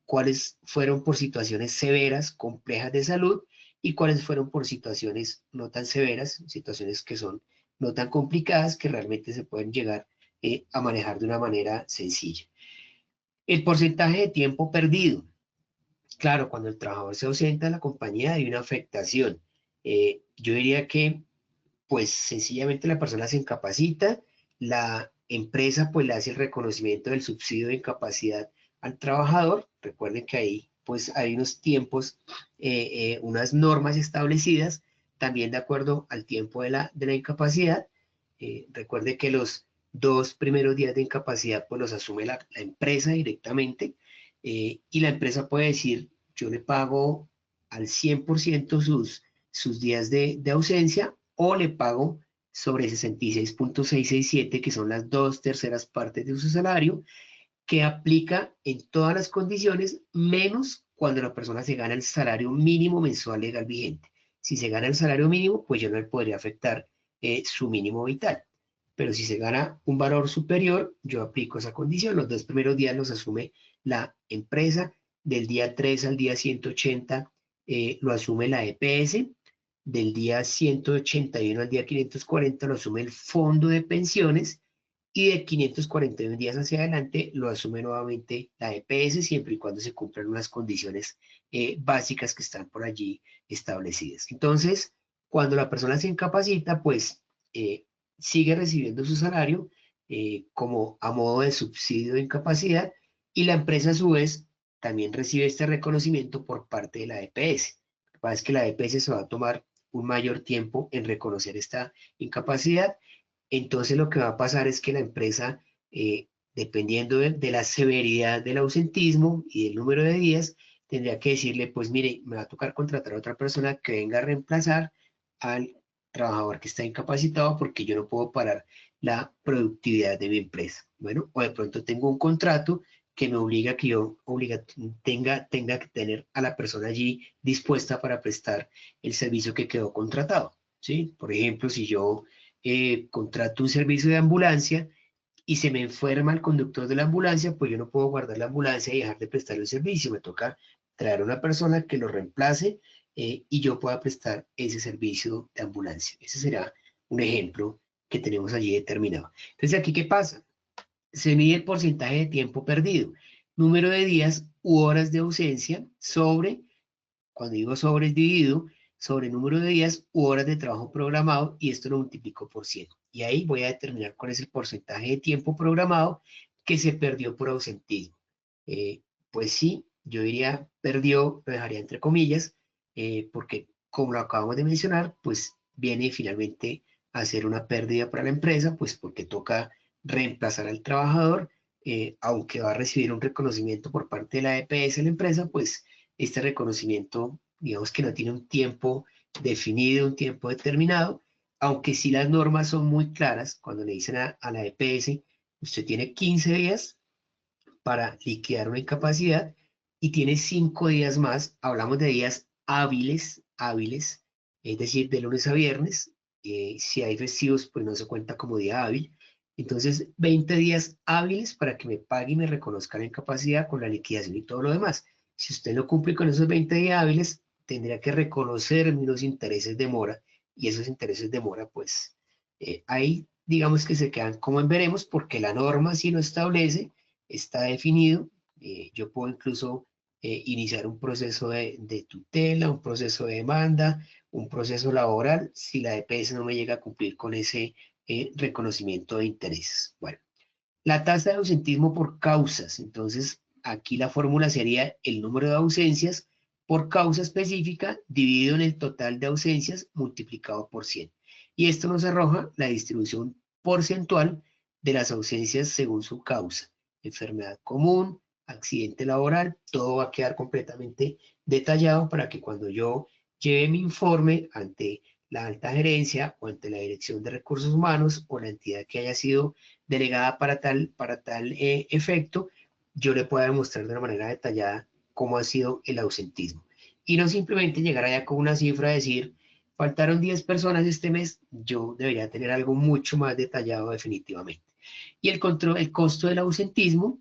cuáles fueron por situaciones severas, complejas de salud, y cuáles fueron por situaciones no tan severas, situaciones que son no tan complicadas, que realmente se pueden llegar a manejar de una manera sencilla. El porcentaje de tiempo perdido. Claro, cuando el trabajador se ausenta de la compañía hay una afectación. Yo diría que, pues, sencillamente la persona se incapacita, la empresa pues le hace el reconocimiento del subsidio de incapacidad al trabajador. Recuerden que ahí pues hay unos tiempos, unas normas establecidas, también de acuerdo al tiempo de la incapacidad. Recuerde que los 2 primeros días de incapacidad pues los asume la empresa directamente, y la empresa puede decir, yo le pago al 100% sus días de ausencia, o le pago sobre 66.667, que son las 2/3 partes de su salario, que aplica en todas las condiciones, menos cuando la persona se gana el salario mínimo mensual legal vigente. Si se gana el salario mínimo, pues yo no le podría afectar su mínimo vital. Pero si se gana un valor superior, yo aplico esa condición. Los 2 primeros días los asume la empresa. Del día 3 al día 180 lo asume la EPS. Del día 181 al día 540 lo asume el fondo de pensiones, y de 541 días hacia adelante lo asume nuevamente la EPS, siempre y cuando se cumplan unas condiciones básicas que están por allí establecidas. Entonces, cuando la persona se incapacita, pues sigue recibiendo su salario como a modo de subsidio de incapacidad, y la empresa a su vez también recibe este reconocimiento por parte de la EPS. Lo que pasa es que la EPS se va a tomar un mayor tiempo en reconocer esta incapacidad. Entonces lo que va a pasar es que la empresa, dependiendo de la severidad del ausentismo y del número de días, tendría que decirle, pues mire, me va a tocar contratar a otra persona que venga a reemplazar al trabajador que está incapacitado porque yo no puedo parar la productividad de mi empresa. Bueno, o de pronto tengo un contrato que me obliga a que yo tenga que tener a la persona allí dispuesta para prestar el servicio que quedó contratado. ¿Sí? Por ejemplo, si yo contrato un servicio de ambulancia y se me enferma el conductor de la ambulancia, pues yo no puedo guardar la ambulancia y dejar de prestar el servicio. Me toca traer a una persona que lo reemplace y yo pueda prestar ese servicio de ambulancia. Ese será un ejemplo que tenemos allí determinado. Entonces, ¿aquí qué pasa? Se mide el porcentaje de tiempo perdido, número de días u horas de ausencia sobre, cuando digo sobre es dividido, sobre el número de días u horas de trabajo programado y esto lo multiplico por 100. Y ahí voy a determinar cuál es el porcentaje de tiempo programado que se perdió por ausentismo. Pues sí, yo diría perdió, lo dejaría entre comillas, porque como lo acabamos de mencionar, pues viene finalmente a ser una pérdida para la empresa, pues porque toca reemplazar al trabajador, aunque va a recibir un reconocimiento por parte de la EPS de la empresa, pues este reconocimiento, digamos que no tiene un tiempo definido, un tiempo determinado, aunque sí las normas son muy claras cuando le dicen a la EPS, usted tiene 15 días para liquidar una incapacidad y tiene 5 días más, hablamos de días hábiles, es decir, de lunes a viernes, si hay festivos, pues no se cuenta como día hábil, entonces 20 días hábiles para que me pague y me reconozca la incapacidad con la liquidación y todo lo demás. Si usted no cumple con esos 20 días hábiles, tendría que reconocer unos intereses de mora y esos intereses de mora, pues ahí digamos que se quedan como en veremos porque la norma sí lo establece, está definido. Yo puedo incluso iniciar un proceso de tutela, un proceso de demanda, un proceso laboral, si la EPS no me llega a cumplir con ese reconocimiento de intereses. Bueno, la tasa de ausentismo por causas. Entonces, aquí la fórmula sería el número de ausencias por causa específica dividido en el total de ausencias multiplicado por 100. Y esto nos arroja la distribución porcentual de las ausencias según su causa. Enfermedad común, accidente laboral, todo va a quedar completamente detallado para que cuando yo lleve mi informe ante la alta gerencia o ante la Dirección de Recursos Humanos o la entidad que haya sido delegada para tal efecto, yo le pueda demostrar de una manera detallada cómo ha sido el ausentismo. Y no simplemente llegar allá con una cifra, decir, faltaron 10 personas este mes, yo debería tener algo mucho más detallado definitivamente. Y el costo del ausentismo,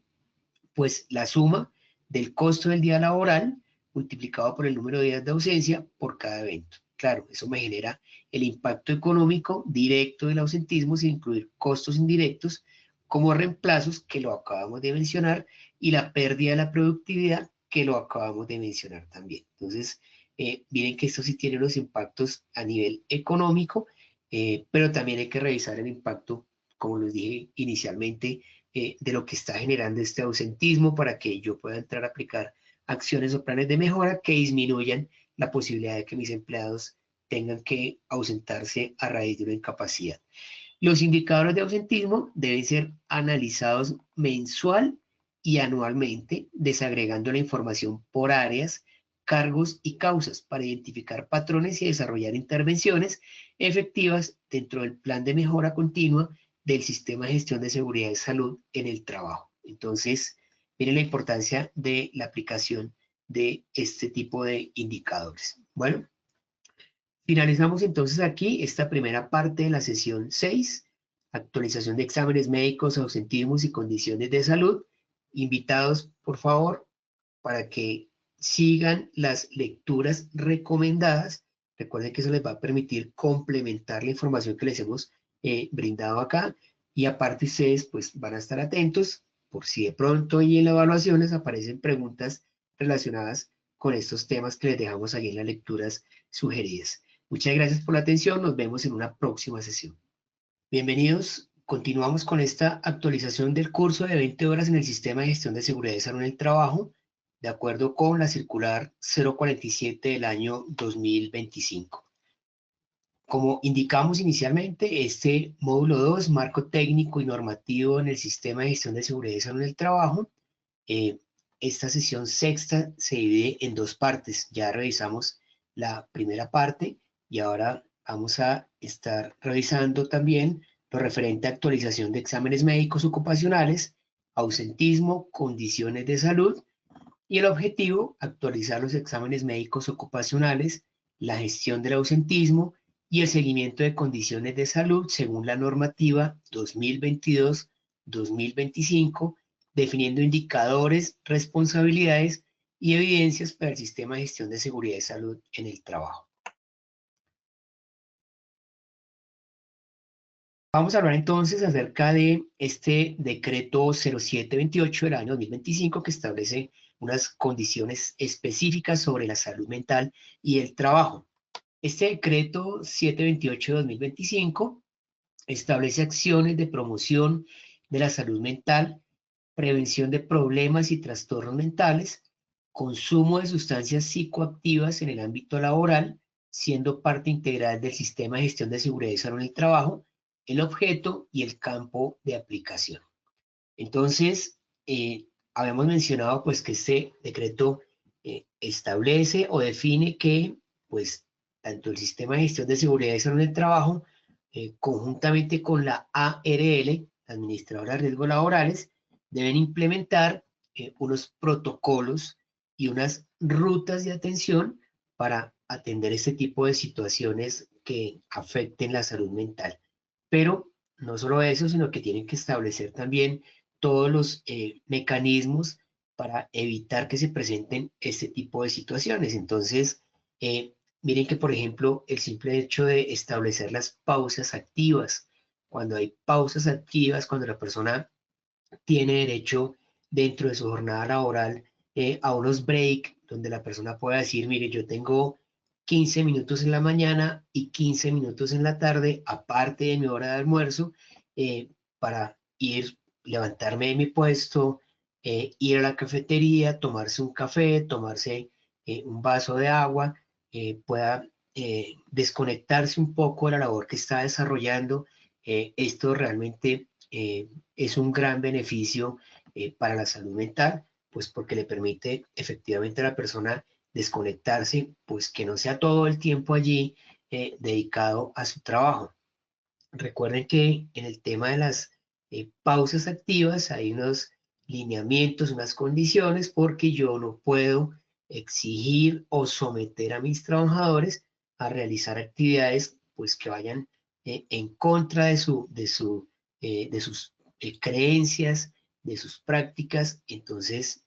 pues la suma del costo del día laboral multiplicado por el número de días de ausencia por cada evento. Claro, eso me genera el impacto económico directo del ausentismo sin incluir costos indirectos como reemplazos, que lo acabamos de mencionar, y la pérdida de la productividad, que lo acabamos de mencionar también. Entonces, miren que esto sí tiene unos impactos a nivel económico, pero también hay que revisar el impacto, como les dije inicialmente, de lo que está generando este ausentismo para que yo pueda entrar a aplicar acciones o planes de mejora que disminuyan la posibilidad de que mis empleados tengan que ausentarse a raíz de una incapacidad. Los indicadores de ausentismo deben ser analizados mensual y anualmente, desagregando la información por áreas, cargos y causas para identificar patrones y desarrollar intervenciones efectivas dentro del plan de mejora continua del sistema de gestión de seguridad y salud en el trabajo. Entonces, miren la importancia de la aplicación de este tipo de indicadores. Bueno, finalizamos entonces aquí esta primera parte de la sesión 6, actualización de exámenes médicos, ausentismos y condiciones de salud. Invitados, por favor, para que sigan las lecturas recomendadas. Recuerden que eso les va a permitir complementar la información que les hemos brindado acá. Y aparte ustedes pues van a estar atentos por si de pronto y en las evaluaciones aparecen preguntas relacionadas con estos temas que les dejamos ahí en las lecturas sugeridas. Muchas gracias por la atención. Nos vemos en una próxima sesión. Bienvenidos continuamos con esta actualización del curso de 20 horas en el Sistema de Gestión de Seguridad y Salud en el Trabajo, de acuerdo con la circular 047 del año 2025. Como indicamos inicialmente, este módulo 2, marco técnico y normativo en el Sistema de Gestión de Seguridad y Salud en el Trabajo, esta sesión sexta se divide en dos partes. Ya revisamos la primera parte y ahora vamos a estar revisando también lo referente a actualización de exámenes médicos ocupacionales, ausentismo, condiciones de salud y el objetivo, actualizar los exámenes médicos ocupacionales, la gestión del ausentismo y el seguimiento de condiciones de salud según la normativa 2022-2025, definiendo indicadores, responsabilidades y evidencias para el sistema de gestión de seguridad y salud en el trabajo. Vamos a hablar entonces acerca de este decreto 0728 del año 2025 que establece unas condiciones específicas sobre la salud mental y el trabajo. Este decreto 728 de 2025 establece acciones de promoción de la salud mental, prevención de problemas y trastornos mentales, consumo de sustancias psicoactivas en el ámbito laboral, siendo parte integral del sistema de gestión de seguridad y salud en el trabajo, el objeto y el campo de aplicación. Entonces, habíamos mencionado pues que este decreto establece o define que pues tanto el sistema de gestión de seguridad y salud en el trabajo, conjuntamente con la ARL, Administradora de Riesgos Laborales, deben implementar unos protocolos y unas rutas de atención para atender este tipo de situaciones que afecten la salud mental. Pero no solo eso, sino que tienen que establecer también todos los mecanismos para evitar que se presenten este tipo de situaciones. Entonces, miren que, por ejemplo, el simple hecho de establecer las pausas activas, cuando hay pausas activas, cuando la persona tiene derecho dentro de su jornada laboral a unos break, donde la persona pueda decir, mire, yo tengo 15 minutos en la mañana y 15 minutos en la tarde, aparte de mi hora de almuerzo, para ir, levantarme de mi puesto, ir a la cafetería, tomarse un café, tomarse un vaso de agua, pueda desconectarse un poco de la labor que está desarrollando. Esto realmente es un gran beneficio para la salud mental, pues porque le permite efectivamente a la persona desconectarse, pues que no sea todo el tiempo allí dedicado a su trabajo. Recuerden que en el tema de las pausas activas hay unos lineamientos, unas condiciones, porque yo no puedo exigir o someter a mis trabajadores a realizar actividades pues que vayan en contra de sus creencias, de sus prácticas. Entonces,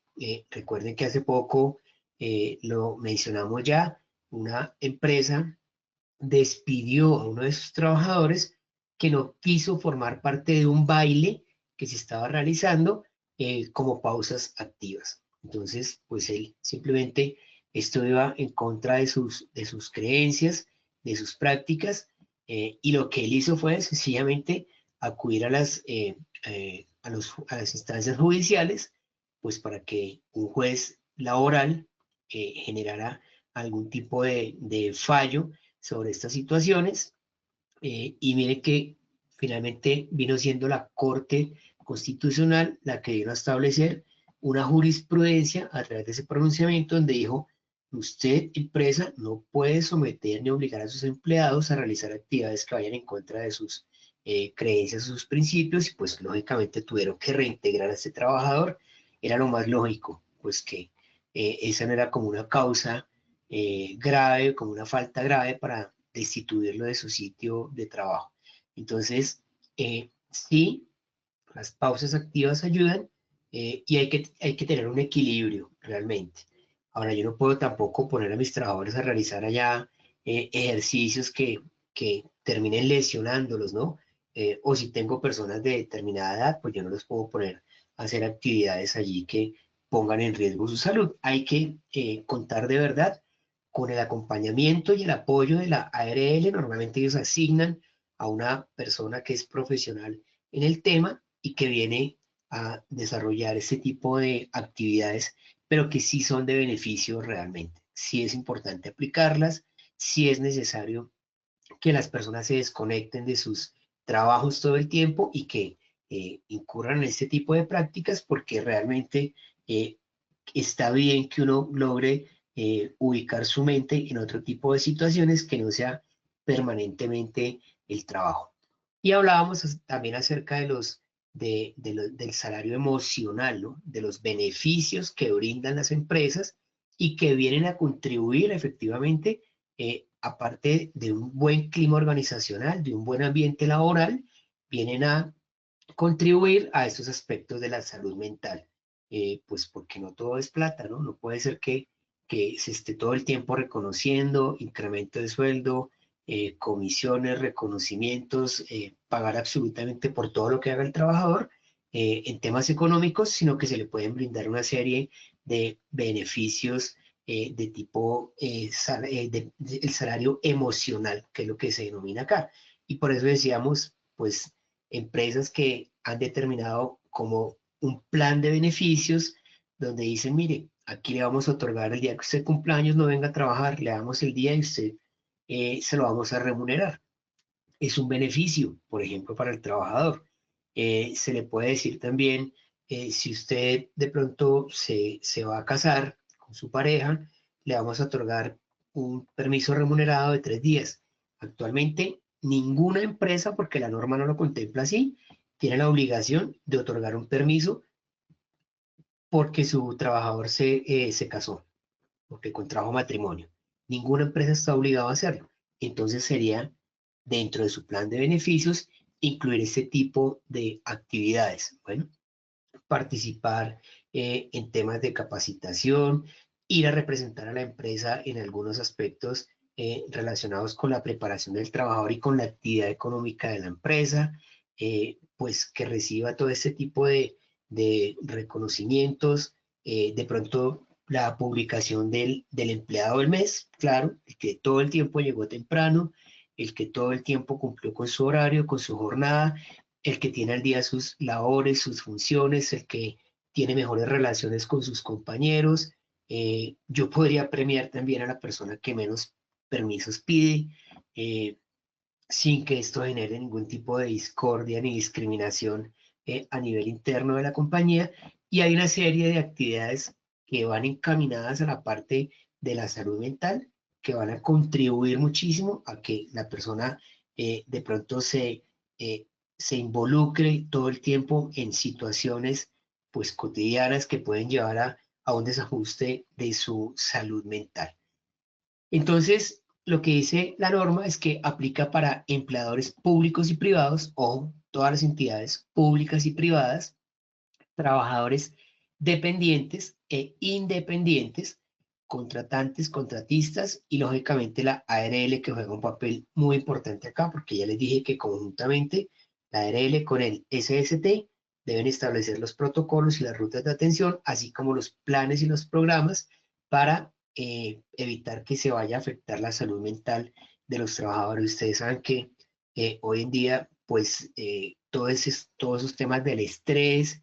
recuerden que hace poco lo mencionamos ya, una empresa despidió a uno de sus trabajadores que no quiso formar parte de un baile que se estaba realizando como pausas activas. Entonces, pues él simplemente esto iba en contra de sus creencias, de sus prácticas, y lo que él hizo fue sencillamente acudir a a las instancias judiciales, pues para que un juez laboral generara algún tipo de fallo sobre estas situaciones, y mire que finalmente vino siendo la Corte Constitucional la que vino a establecer una jurisprudencia a través de ese pronunciamiento donde dijo, usted, empresa, no puede someter ni obligar a sus empleados a realizar actividades que vayan en contra de sus creencias, sus principios, y pues lógicamente tuvieron que reintegrar a este trabajador. Era lo más lógico, pues que esa no era como una causa grave, como una falta grave para destituirlo de su sitio de trabajo. Entonces, sí, las pausas activas ayudan y hay que tener un equilibrio realmente. Ahora, yo no puedo tampoco poner a mis trabajadores a realizar allá ejercicios que terminen lesionándolos, ¿no? O si tengo personas de determinada edad, pues yo no los puedo poner a hacer actividades allí que pongan en riesgo su salud. Hay que contar de verdad con el acompañamiento y el apoyo de la ARL. Normalmente ellos asignan a una persona que es profesional en el tema y que viene a desarrollar ese tipo de actividades, pero que sí son de beneficio realmente. Sí es importante aplicarlas, sí es necesario que las personas se desconecten de sus trabajos todo el tiempo y que incurran en este tipo de prácticas porque realmente eh, está bien que uno logre ubicar su mente en otro tipo de situaciones que no sea permanentemente el trabajo. Y hablábamos también acerca de del salario emocional, ¿no? De los beneficios que brindan las empresas y que vienen a contribuir efectivamente, aparte de un buen clima organizacional, de un buen ambiente laboral, vienen a contribuir a estos aspectos de la salud mental. Pues porque no todo es plata, ¿no? No puede ser que se esté todo el tiempo reconociendo incremento de sueldo, comisiones, reconocimientos, pagar absolutamente por todo lo que haga el trabajador en temas económicos, sino que se le pueden brindar una serie de beneficios de tipo el salario emocional, que es lo que se denomina acá. Y por eso decíamos, pues, empresas que han determinado como un plan de beneficios donde dicen, mire, aquí le vamos a otorgar el día que usted cumpleaños, no venga a trabajar, le damos el día y usted se lo vamos a remunerar. Es un beneficio, por ejemplo, para el trabajador. Se le puede decir también, si usted de pronto se va a casar con su pareja, le vamos a otorgar un permiso remunerado de 3 días. Actualmente, ninguna empresa, porque la norma no lo contempla así, tiene la obligación de otorgar un permiso porque su trabajador se casó, porque contrajo matrimonio. Ninguna empresa está obligada a hacerlo. Entonces sería dentro de su plan de beneficios incluir este tipo de actividades. Bueno, participar en temas de capacitación, ir a representar a la empresa en algunos aspectos relacionados con la preparación del trabajador y con la actividad económica de la empresa, pues que reciba todo este tipo de reconocimientos, de pronto la publicación del empleado del mes, claro, el que todo el tiempo llegó temprano, el que todo el tiempo cumplió con su horario, con su jornada, el que tiene al día sus labores, sus funciones, el que tiene mejores relaciones con sus compañeros. Yo podría premiar también a la persona que menos permisos pide, eh, sin que esto genere ningún tipo de discordia ni discriminación a nivel interno de la compañía. Y hay una serie de actividades que van encaminadas a la parte de la salud mental, que van a contribuir muchísimo a que la persona de pronto eh, se involucre todo el tiempo en situaciones pues cotidianas que pueden llevar a un desajuste de su salud mental. Entonces, lo que dice la norma es que aplica para empleadores públicos y privados, o todas las entidades públicas y privadas, trabajadores dependientes e independientes, contratantes, contratistas y lógicamente la ARL que juega un papel muy importante acá, porque ya les dije que conjuntamente la ARL con el SST deben establecer los protocolos y las rutas de atención, así como los planes y los programas para evitar que se vaya a afectar la salud mental de los trabajadores. Ustedes saben que hoy en día, pues, todos esos temas del estrés,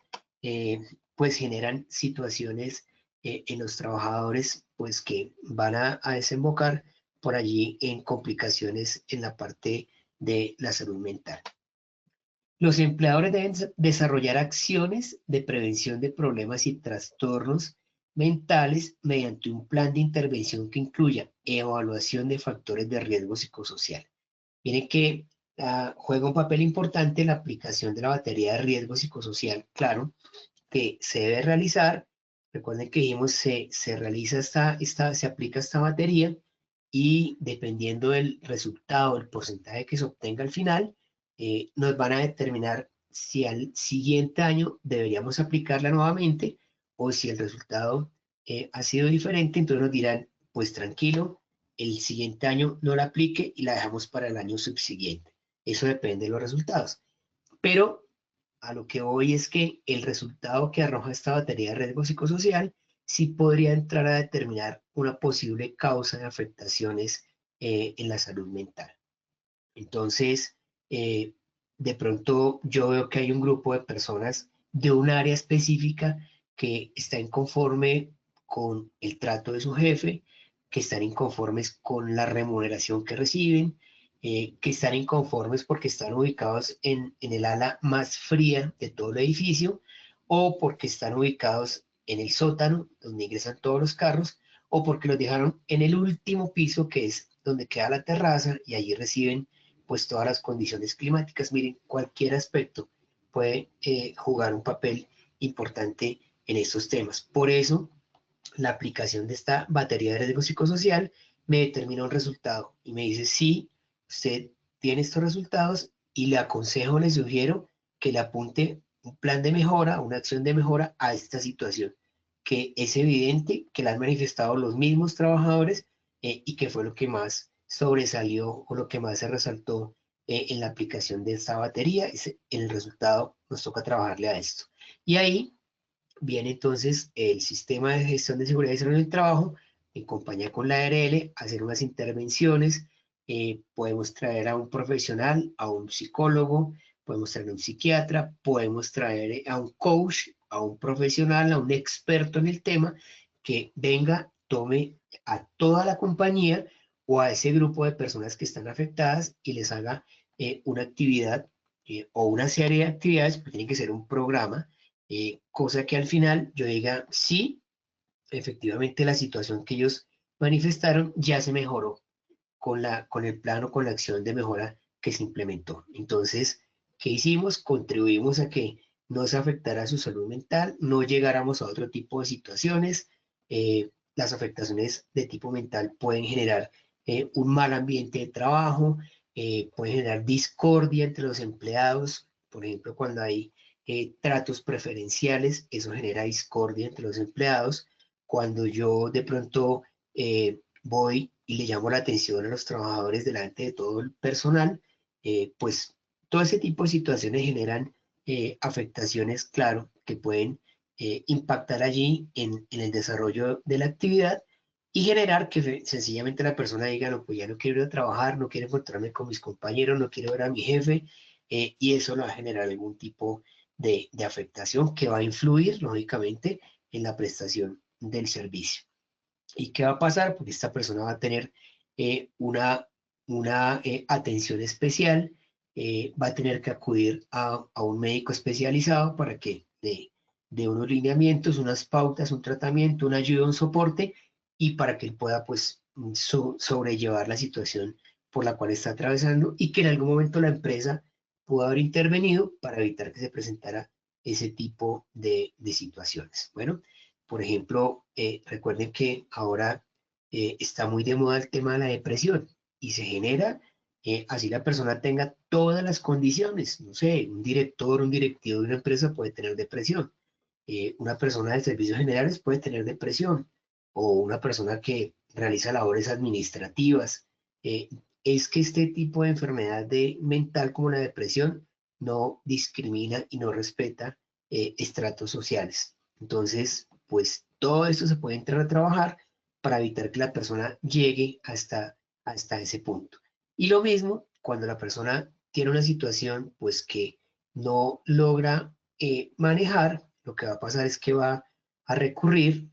pues generan situaciones en los trabajadores, pues que van a desembocar por allí en complicaciones en la parte de la salud mental. Los empleadores deben desarrollar acciones de prevención de problemas y trastornos mentales mediante un plan de intervención que incluya evaluación de factores de riesgo psicosocial. Miren que juega un papel importante en la aplicación de la batería de riesgo psicosocial, claro, que se debe realizar. Recuerden que dijimos, se realiza se aplica esta batería y dependiendo del resultado, el porcentaje que se obtenga al final, nos van a determinar si al siguiente año deberíamos aplicarla nuevamente o si el resultado ha sido diferente, entonces nos dirán, pues tranquilo, el siguiente año no la aplique y la dejamos para el año subsiguiente. Eso depende de los resultados. Pero a lo que voy es que el resultado que arroja esta batería de riesgo psicosocial sí podría entrar a determinar una posible causa de afectaciones en la salud mental. Entonces, eh, de pronto yo veo que hay un grupo de personas de un área específica que está inconforme con el trato de su jefe, que están inconformes con la remuneración que reciben, que están inconformes porque están ubicados en el ala más fría de todo el edificio, o porque están ubicados en el sótano, donde ingresan todos los carros, o porque los dejaron en el último piso, que es donde queda la terraza, y allí reciben pues todas las condiciones climáticas. Miren, cualquier aspecto puede jugar un papel importante en estos temas. Por eso, la aplicación de esta batería de riesgo psicosocial me determina un resultado y me dice si usted tiene estos resultados, y le aconsejo, le sugiero que le apunte un plan de mejora, una acción de mejora a esta situación, que es evidente que la han manifestado los mismos trabajadores, y que fue lo que más sobresalió o lo que más se resaltó en la aplicación de esta batería. En el resultado nos toca trabajarle a esto. Y ahí viene entonces el sistema de gestión de seguridad y salud en el trabajo, en compañía con la ARL, hacer unas intervenciones. Podemos traer a un profesional, a un psicólogo, podemos traer a un psiquiatra, podemos traer a un coach, a un profesional, a un experto en el tema, que venga, tome a toda la compañía o a ese grupo de personas que están afectadas y les haga una actividad, o una serie de actividades, porque tiene que ser un programa, cosa que al final yo diga, sí, efectivamente la situación que ellos manifestaron ya se mejoró con el plan o con la acción de mejora que se implementó. Entonces, ¿qué hicimos? Contribuimos a que no se afectara su salud mental, no llegáramos a otro tipo de situaciones. Las afectaciones de tipo mental pueden generar un mal ambiente de trabajo, pueden generar discordia entre los empleados. Por ejemplo, cuando hay tratos preferenciales, eso genera discordia entre los empleados. Cuando yo de pronto voy y le llamo la atención a los trabajadores delante de todo el personal, pues todo ese tipo de situaciones generan afectaciones, claro, que pueden impactar allí en el desarrollo de la actividad, y generar que sencillamente la persona diga, no, pues ya no quiero ir a trabajar, no quiero encontrarme con mis compañeros, no quiero ver a mi jefe, y eso lo va a generar algún tipo de afectación que va a influir, lógicamente, en la prestación del servicio. ¿Y qué va a pasar? Porque esta persona va a tener una atención especial, va a tener que acudir a un médico especializado para que dé unos lineamientos, unas pautas, un tratamiento, una ayuda, un soporte, y para que él pueda pues sobrellevar la situación por la cual está atravesando, y que en algún momento la empresa pudo haber intervenido para evitar que se presentara ese tipo de situaciones. Bueno, por ejemplo, recuerden que ahora está muy de moda el tema de la depresión, y se genera, así la persona tenga todas las condiciones. No sé, un director, un directivo de una empresa puede tener depresión, una persona de servicios generales puede tener depresión, o una persona que realiza labores administrativas. Eh, es que este tipo de enfermedad mental como la depresión no discrimina y no respeta estratos sociales. Entonces, pues todo esto se puede entrar a trabajar para evitar que la persona llegue hasta ese punto. Y lo mismo cuando la persona tiene una situación pues que no logra manejar, lo que va a pasar es que va a recurrir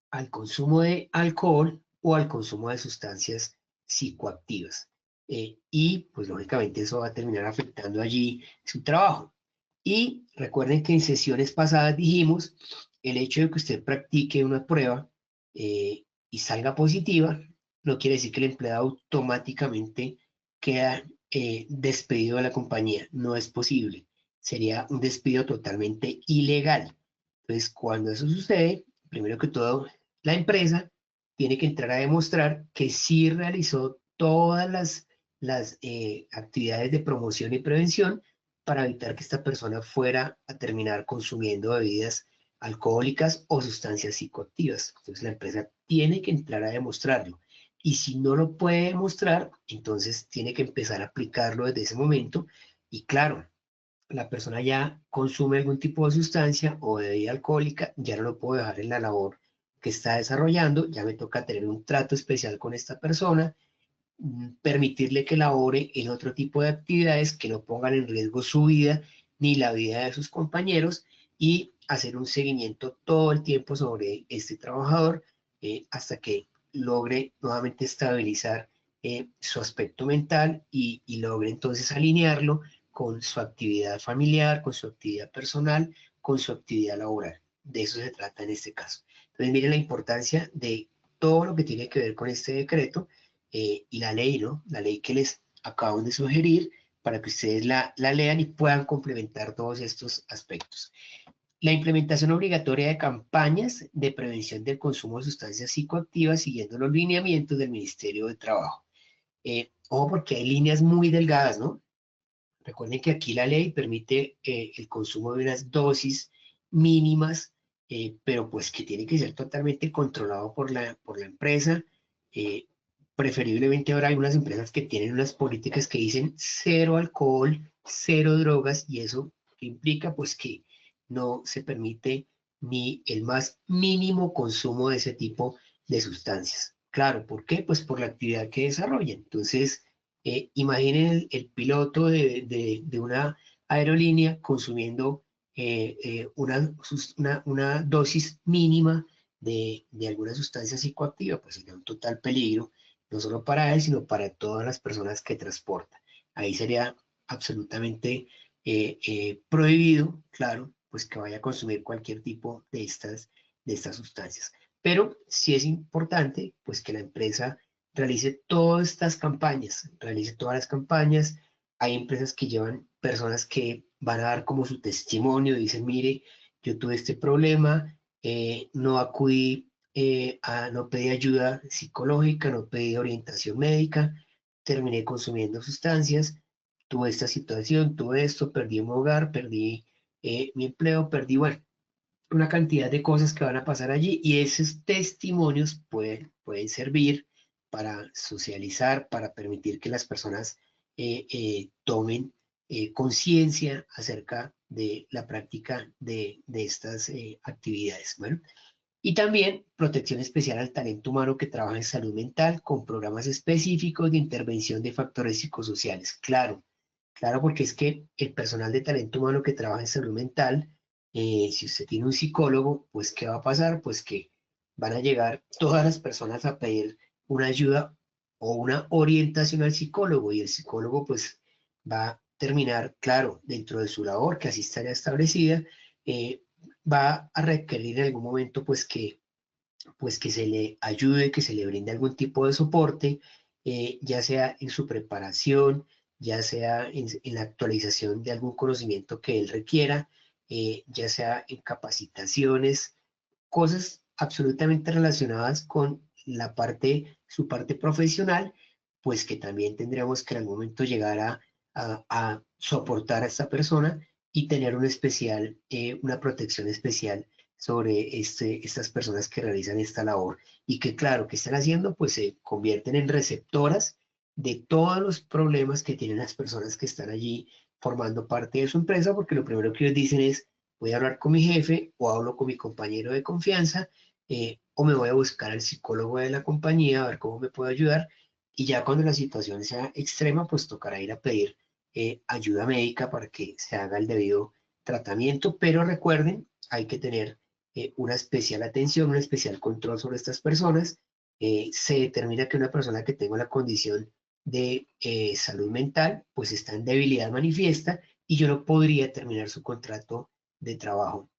al consumo de alcohol o al consumo de sustancias psicoactivas. Y pues lógicamente eso va a terminar afectando allí su trabajo. Y recuerden que en sesiones pasadas dijimos, el hecho de que usted practique una prueba y salga positiva, no quiere decir que el empleado automáticamente queda despedido de la compañía. No es posible. Sería un despido totalmente ilegal. Entonces, cuando eso sucede, primero que todo, la empresa tiene que entrar a demostrar que sí realizó todas las actividades de promoción y prevención para evitar que esta persona fuera a terminar consumiendo bebidas alcohólicas o sustancias psicoactivas. Entonces la empresa tiene que entrar a demostrarlo. Y si no lo puede demostrar, entonces tiene que empezar a aplicarlo desde ese momento. Y claro, la persona ya consume algún tipo de sustancia o de bebida alcohólica, ya no lo puedo dejar en la labor que está desarrollando, ya me toca tener un trato especial con esta persona, permitirle que labore en otro tipo de actividades que no pongan en riesgo su vida ni la vida de sus compañeros, y hacer un seguimiento todo el tiempo sobre este trabajador hasta que logre nuevamente estabilizar su aspecto mental y logre entonces alinearlo con su actividad familiar, con su actividad personal, con su actividad laboral. De eso se trata en este caso. Entonces, miren la importancia de todo lo que tiene que ver con este decreto y la ley, ¿no? La ley que les acabo de sugerir para que ustedes la lean y puedan complementar todos estos aspectos. La implementación obligatoria de campañas de prevención del consumo de sustancias psicoactivas siguiendo los lineamientos del Ministerio de Trabajo. Ojo, porque hay líneas muy delgadas, ¿no? Recuerden que aquí la ley permite el consumo de unas dosis mínimas, pero pues que tiene que ser totalmente controlado por la empresa. Eh, Preferiblemente ahora hay unas empresas que tienen unas políticas que dicen cero alcohol, cero drogas, y eso implica pues que no se permite ni el más mínimo consumo de ese tipo de sustancias. Claro, ¿por qué? Pues por la actividad que desarrollan. Entonces, imaginen piloto de una aerolínea consumiendo una dosis mínima de alguna sustancia psicoactiva, pues sería un total peligro, no solo para él, sino para todas las personas que transporta. Ahí sería absolutamente prohibido, claro, pues que vaya a consumir cualquier tipo de estas sustancias. Pero sí es importante, pues que la empresa realice todas estas campañas, realice todas las campañas. Hay empresas que llevan personas que van a dar como su testimonio, dicen, mire, yo tuve este problema, no acudí, no pedí ayuda psicológica, no pedí orientación médica, terminé consumiendo sustancias, tuve esta situación, tuve esto, perdí mi hogar, perdí mi empleo, perdí, bueno, una cantidad de cosas que van a pasar allí, y esos testimonios pueden servir para socializar, para permitir que las personas tomen conciencia acerca de la práctica de estas actividades. Bueno, y también protección especial al talento humano que trabaja en salud mental con programas específicos de intervención de factores psicosociales. Claro, claro, porque es que el personal de talento humano que trabaja en salud mental, si usted tiene un psicólogo, pues ¿qué va a pasar? Pues que van a llegar todas las personas a pedir una ayuda o una orientación al psicólogo, y el psicólogo pues va a terminar, claro, dentro de su labor, que así estaría establecida, va a requerir en algún momento pues que se le ayude, que se le brinde algún tipo de soporte, ya sea en su preparación, ya sea en la actualización de algún conocimiento que él requiera, ya sea en capacitaciones, cosas absolutamente relacionadas con su parte profesional, pues que también tendríamos que en algún momento llegar a soportar a esta persona y tener una protección especial sobre estas personas que realizan esta labor, y que claro, que están haciendo, pues se convierten en receptoras de todos los problemas que tienen las personas que están allí formando parte de su empresa, porque lo primero que ellos dicen es, voy a hablar con mi jefe o hablo con mi compañero de confianza, o me voy a buscar al psicólogo de la compañía a ver cómo me puede ayudar, y ya cuando la situación sea extrema, pues tocará ir a pedir ayuda médica para que se haga el debido tratamiento. Pero recuerden, hay que tener una especial atención, un especial control sobre estas personas. Se determina que una persona que tenga la condición de salud mental, pues está en debilidad manifiesta, y yo no podría terminar su contrato de trabajo,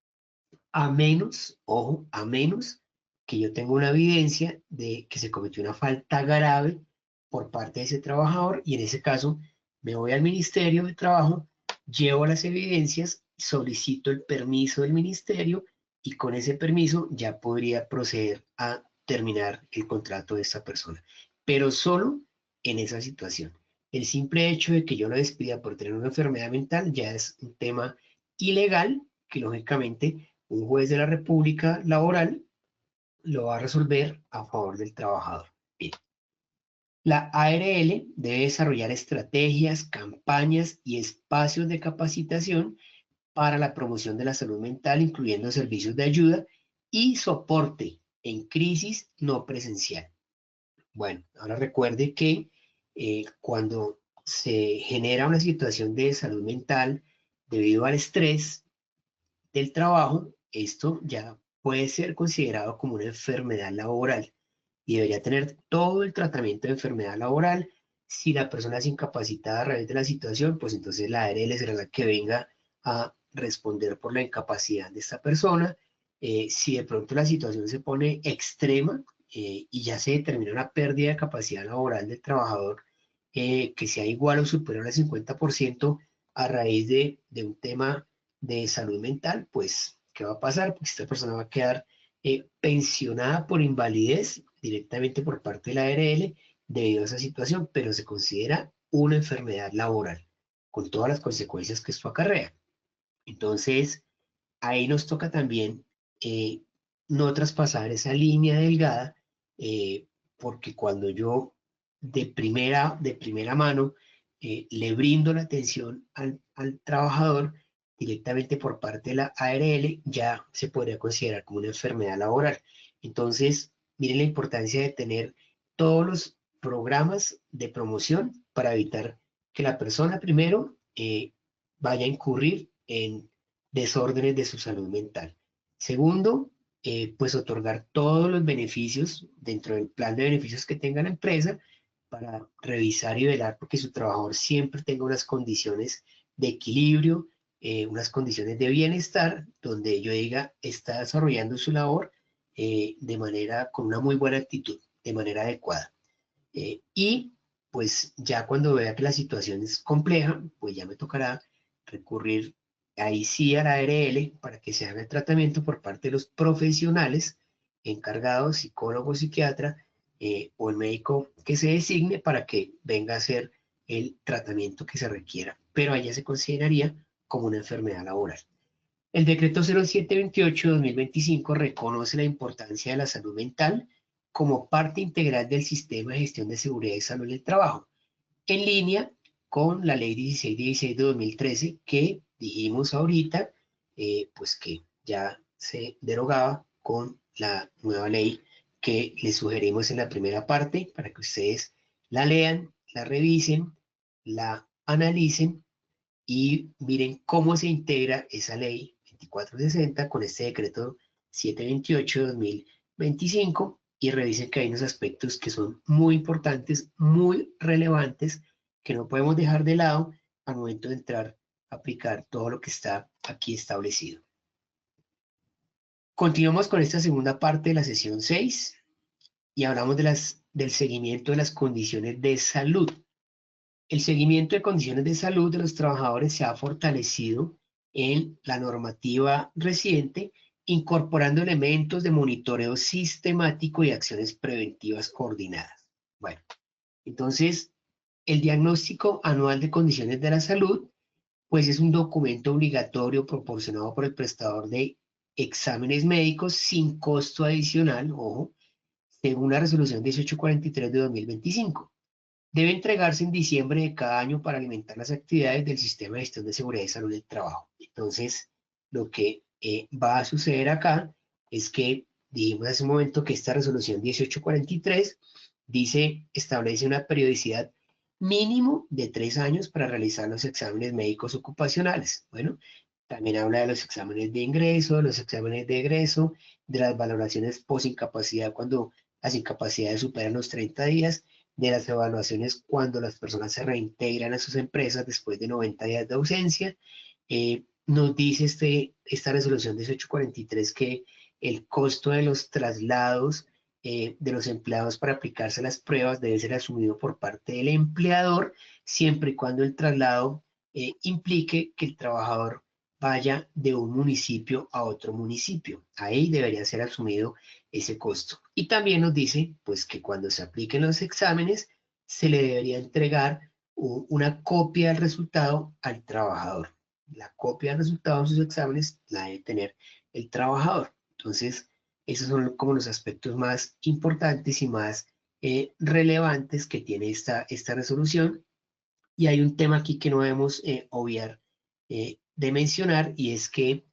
a menos, ojo, a menos que yo tenga una evidencia de que se cometió una falta grave por parte de ese trabajador, y en ese caso me voy al Ministerio de Trabajo, llevo las evidencias, solicito el permiso del ministerio, y con ese permiso ya podría proceder a terminar el contrato de esta persona, pero solo en esa situación. El simple hecho de que yo lo despida por tener una enfermedad mental ya es un tema ilegal, que lógicamente un juez de la República Laboral lo va a resolver a favor del trabajador. Bien. La ARL debe desarrollar estrategias, campañas y espacios de capacitación para la promoción de la salud mental, incluyendo servicios de ayuda y soporte en crisis no presencial. Bueno, ahora recuerde que cuando se genera una situación de salud mental debido al estrés del trabajo, esto ya puede ser considerado como una enfermedad laboral y debería tener todo el tratamiento de enfermedad laboral. Si la persona es incapacitada a raíz de la situación, pues entonces la ARL será la que venga a responder por la incapacidad de esta persona. Si de pronto la situación se pone extrema y ya se determina una pérdida de capacidad laboral del trabajador que sea igual o superior al 50% a raíz de un tema de salud mental, pues, ¿qué va a pasar? Pues esta persona va a quedar pensionada por invalidez directamente por parte de la ARL debido a esa situación, pero se considera una enfermedad laboral, con todas las consecuencias que esto acarrea. Entonces, ahí nos toca también eh, no traspasar esa línea delgada, eh, porque cuando yo de primera mano le brindo la atención al trabajador directamente por parte de la ARL, ya se podría considerar como una enfermedad laboral. Entonces, miren la importancia de tener todos los programas de promoción para evitar que la persona primero vaya a incurrir en desórdenes de su salud mental. Segundo, pues otorgar todos los beneficios dentro del plan de beneficios que tenga la empresa para revisar y velar porque su trabajador siempre tenga unas condiciones de equilibrio, unas condiciones de bienestar, donde yo diga, está desarrollando su labor de manera, con una muy buena actitud, de manera adecuada. Y pues ya cuando vea que la situación es compleja, pues ya me tocará recurrir ahí sí a la ARL para que se haga el tratamiento por parte de los profesionales encargados, psicólogo, psiquiatra o el médico que se designe para que venga a hacer el tratamiento que se requiera. Pero allá se consideraría como una enfermedad laboral. El decreto 0728-2025 reconoce la importancia de la salud mental como parte integral del sistema de gestión de seguridad y salud en el trabajo, en línea con la ley 1616 de 2013 que dijimos ahorita, pues que ya se derogaba con la nueva ley que les sugerimos en la primera parte para que ustedes la lean, la revisen, la analicen y miren cómo se integra esa ley 2460 con este decreto 728-2025 y revisen que hay unos aspectos que son muy importantes, muy relevantes, que no podemos dejar de lado al momento de entrar a aplicar todo lo que está aquí establecido. Continuamos con esta segunda parte de la sesión 6 y hablamos del seguimiento de las condiciones de salud. El seguimiento de condiciones de salud de los trabajadores se ha fortalecido en la normativa reciente, incorporando elementos de monitoreo sistemático y acciones preventivas coordinadas. Bueno, entonces, el diagnóstico anual de condiciones de la salud, pues es un documento obligatorio proporcionado por el prestador de exámenes médicos sin costo adicional, ojo, según la resolución 1843 de 2025. Debe entregarse en diciembre de cada año para alimentar las actividades del sistema de gestión de seguridad y salud del trabajo. Entonces, lo que va a suceder acá es que dijimos hace un momento que esta resolución 1843 dice, establece una periodicidad mínimo de 3 años para realizar los exámenes médicos ocupacionales. Bueno, también habla de los exámenes de ingreso, de los exámenes de egreso, de las valoraciones post-incapacidad cuando las incapacidades superan los 30 días, de las evaluaciones cuando las personas se reintegran a sus empresas después de 90 días de ausencia. Nos dice esta resolución 1843 que el costo de los traslados de los empleados para aplicarse las pruebas debe ser asumido por parte del empleador, siempre y cuando el traslado implique que el trabajador vaya de un municipio a otro municipio. Ahí debería ser asumido ese costo. Y también nos dice, pues, que cuando se apliquen los exámenes, se le debería entregar una copia del resultado al trabajador. La copia del resultado de sus exámenes la debe tener el trabajador. Entonces, esos son como los aspectos más importantes y más relevantes que tiene esta resolución. Y hay un tema aquí que no debemos obviar de mencionar y es que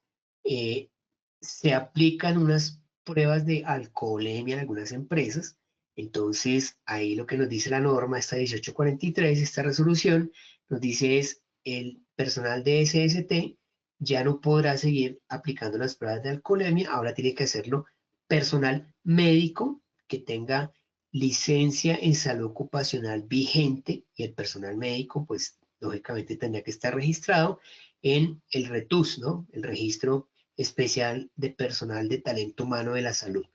se aplican unas pruebas de alcoholemia en algunas empresas Entonces, ahí lo que nos dice la norma, esta 1843, esta resolución, nos dice es el personal de SST ya no podrá seguir aplicando las pruebas de alcoholemia, ahora tiene que hacerlo personal médico que tenga licencia en salud ocupacional vigente, y el personal médico, pues, lógicamente tendría que estar registrado en el RETUS, ¿no? El Registro Especial de Personal de Talento Humano de la Salud.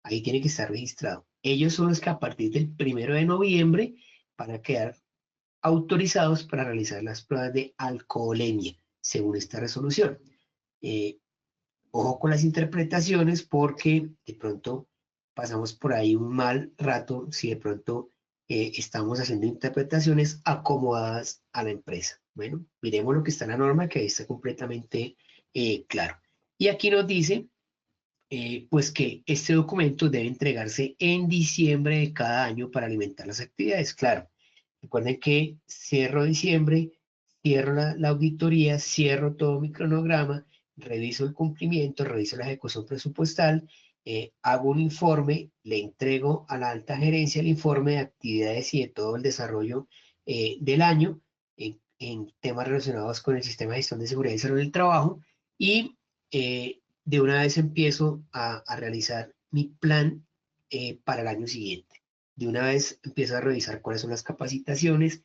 Ahí tiene que estar registrado. Ellos son los que a partir del 1 de noviembre van a quedar autorizados para realizar las pruebas de alcoholemia, según esta resolución. Eh, Ojo con las interpretaciones porque de pronto pasamos por ahí un mal rato si de pronto estamos haciendo interpretaciones acomodadas a la empresa. Bueno, miremos lo que está en la norma, que ahí está completamente claro. Y aquí nos dice pues que este documento debe entregarse en diciembre de cada año para alimentar las actividades. Claro, recuerden que cierro diciembre, cierro la auditoría, cierro todo mi cronograma, reviso el cumplimiento, reviso la ejecución presupuestal, hago un informe, le entrego a la alta gerencia el informe de actividades y de todo el desarrollo del año en temas relacionados con el sistema de gestión de seguridad y salud del trabajo, y de una vez empiezo a realizar mi plan para el año siguiente. De una vez empiezo a revisar cuáles son las capacitaciones,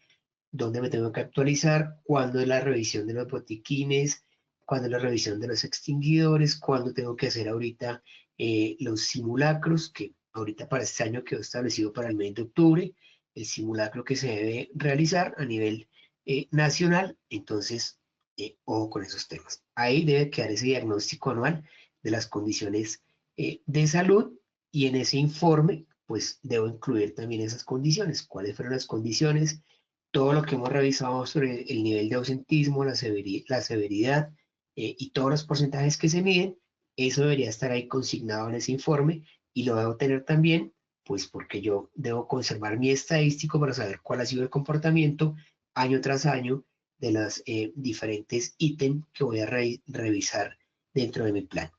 dónde me tengo que actualizar, cuándo es la revisión de los botiquines, cuándo es la revisión de los extinguidores, cuándo tengo que hacer ahorita los simulacros, que ahorita para este año quedó establecido para el mes de octubre, el simulacro que se debe realizar a nivel nacional. Entonces, ojo con esos temas. Ahí debe quedar ese diagnóstico anual de las condiciones de salud, y en ese informe, pues debo incluir también esas condiciones. ¿Cuáles fueron las condiciones? Todo lo que hemos revisado sobre el nivel de ausentismo, la severidad y todos los porcentajes que se miden, eso debería estar ahí consignado en ese informe, y lo debo tener también, pues porque yo debo conservar mi estadístico para saber cuál ha sido el comportamiento año tras año de los diferentes ítems que voy a revisar dentro de mi plan.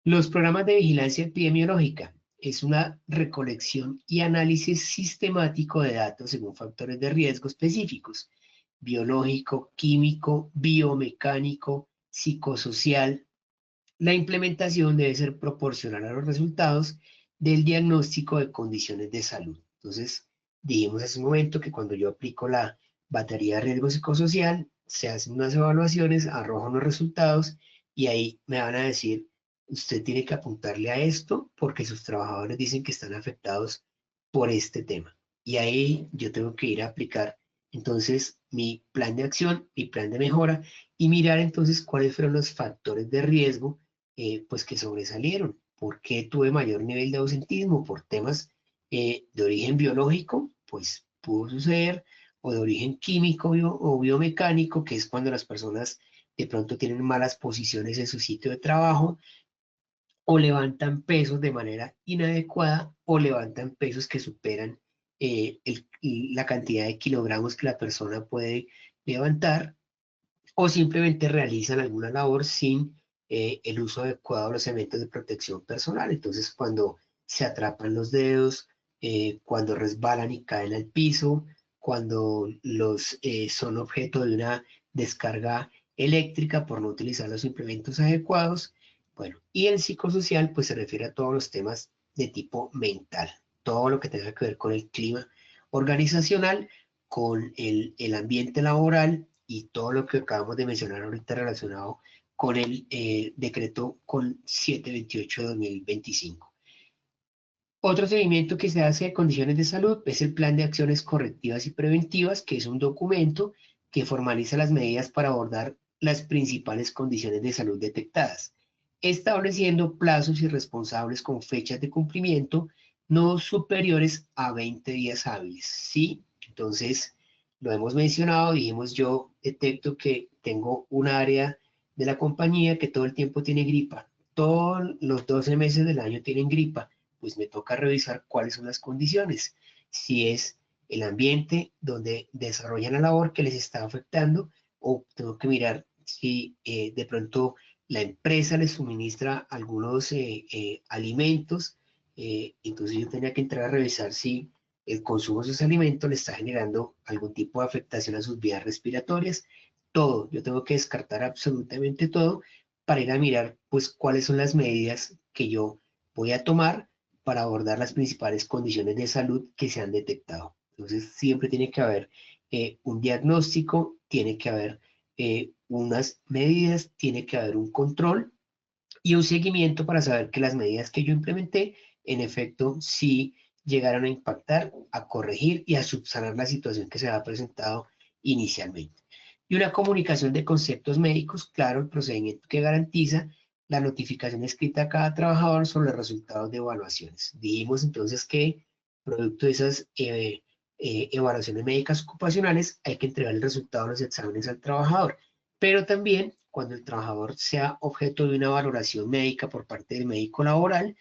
Los programas de vigilancia epidemiológica es una recolección y análisis sistemático de datos según factores de riesgo específicos: biológico, químico, biomecánico, psicosocial. La implementación debe ser proporcional a los resultados del diagnóstico de condiciones de salud. Entonces, dijimos hace un momento que cuando yo aplico la batería de riesgo psicosocial, se hacen unas evaluaciones, arrojan los resultados, y ahí me van a decir, usted tiene que apuntarle a esto porque sus trabajadores dicen que están afectados por este tema. Y ahí yo tengo que ir a aplicar entonces mi plan de acción, mi plan de mejora, y mirar entonces cuáles fueron los factores de riesgo pues que sobresalieron. ¿Por qué tuve mayor nivel de ausentismo? Por temas de origen biológico, pues pudo suceder, o de origen químico o biomecánico, que es cuando las personas de pronto tienen malas posiciones en su sitio de trabajo, o levantan pesos de manera inadecuada, o levantan pesos que superan la cantidad de kilogramos que la persona puede levantar, o simplemente realizan alguna labor sin el uso adecuado de los elementos de protección personal. Entonces, cuando se atrapan los dedos, cuando resbalan y caen al piso, cuando son objeto de una descarga eléctrica por no utilizar los implementos adecuados. Bueno, y el psicosocial pues se refiere a todos los temas de tipo mental, todo lo que tenga que ver con el clima organizacional, con el ambiente laboral, y todo lo que acabamos de mencionar ahorita relacionado con el decreto con 728 de 2025. Otro seguimiento que se hace de condiciones de salud es el Plan de Acciones Correctivas y Preventivas, que es un documento que formaliza las medidas para abordar las principales condiciones de salud detectadas, estableciendo plazos y responsables con fechas de cumplimiento no superiores a 20 días hábiles. ¿Sí? Entonces, lo hemos mencionado, dijimos, yo detecto que tengo un área de la compañía que todo el tiempo tiene gripa, todos los 12 meses del año tienen gripa, pues me toca revisar cuáles son las condiciones, si es el ambiente donde desarrollan la labor que les está afectando, o tengo que mirar si de pronto la empresa les suministra algunos alimentos entonces yo tenía que entrar a revisar si el consumo de esos alimentos le está generando algún tipo de afectación a sus vías respiratorias. Todo, yo tengo que descartar absolutamente todo para ir a mirar pues cuáles son las medidas que yo voy a tomar para abordar las principales condiciones de salud que se han detectado. Entonces siempre tiene que haber un diagnóstico, tiene que haber unas medidas, tiene que haber un control y un seguimiento para saber que las medidas que yo implementé, en efecto, sí llegaron a impactar, a corregir y a subsanar la situación que se había presentado inicialmente. Y una comunicación de conceptos médicos, claro, el procedimiento que garantiza la notificación escrita a cada trabajador sobre los resultados de evaluaciones. Dijimos entonces que, producto de esas evaluaciones médicas ocupacionales, hay que entregar el resultado de los exámenes al trabajador, pero también cuando el trabajador sea objeto de una valoración médica por parte del médico laboral,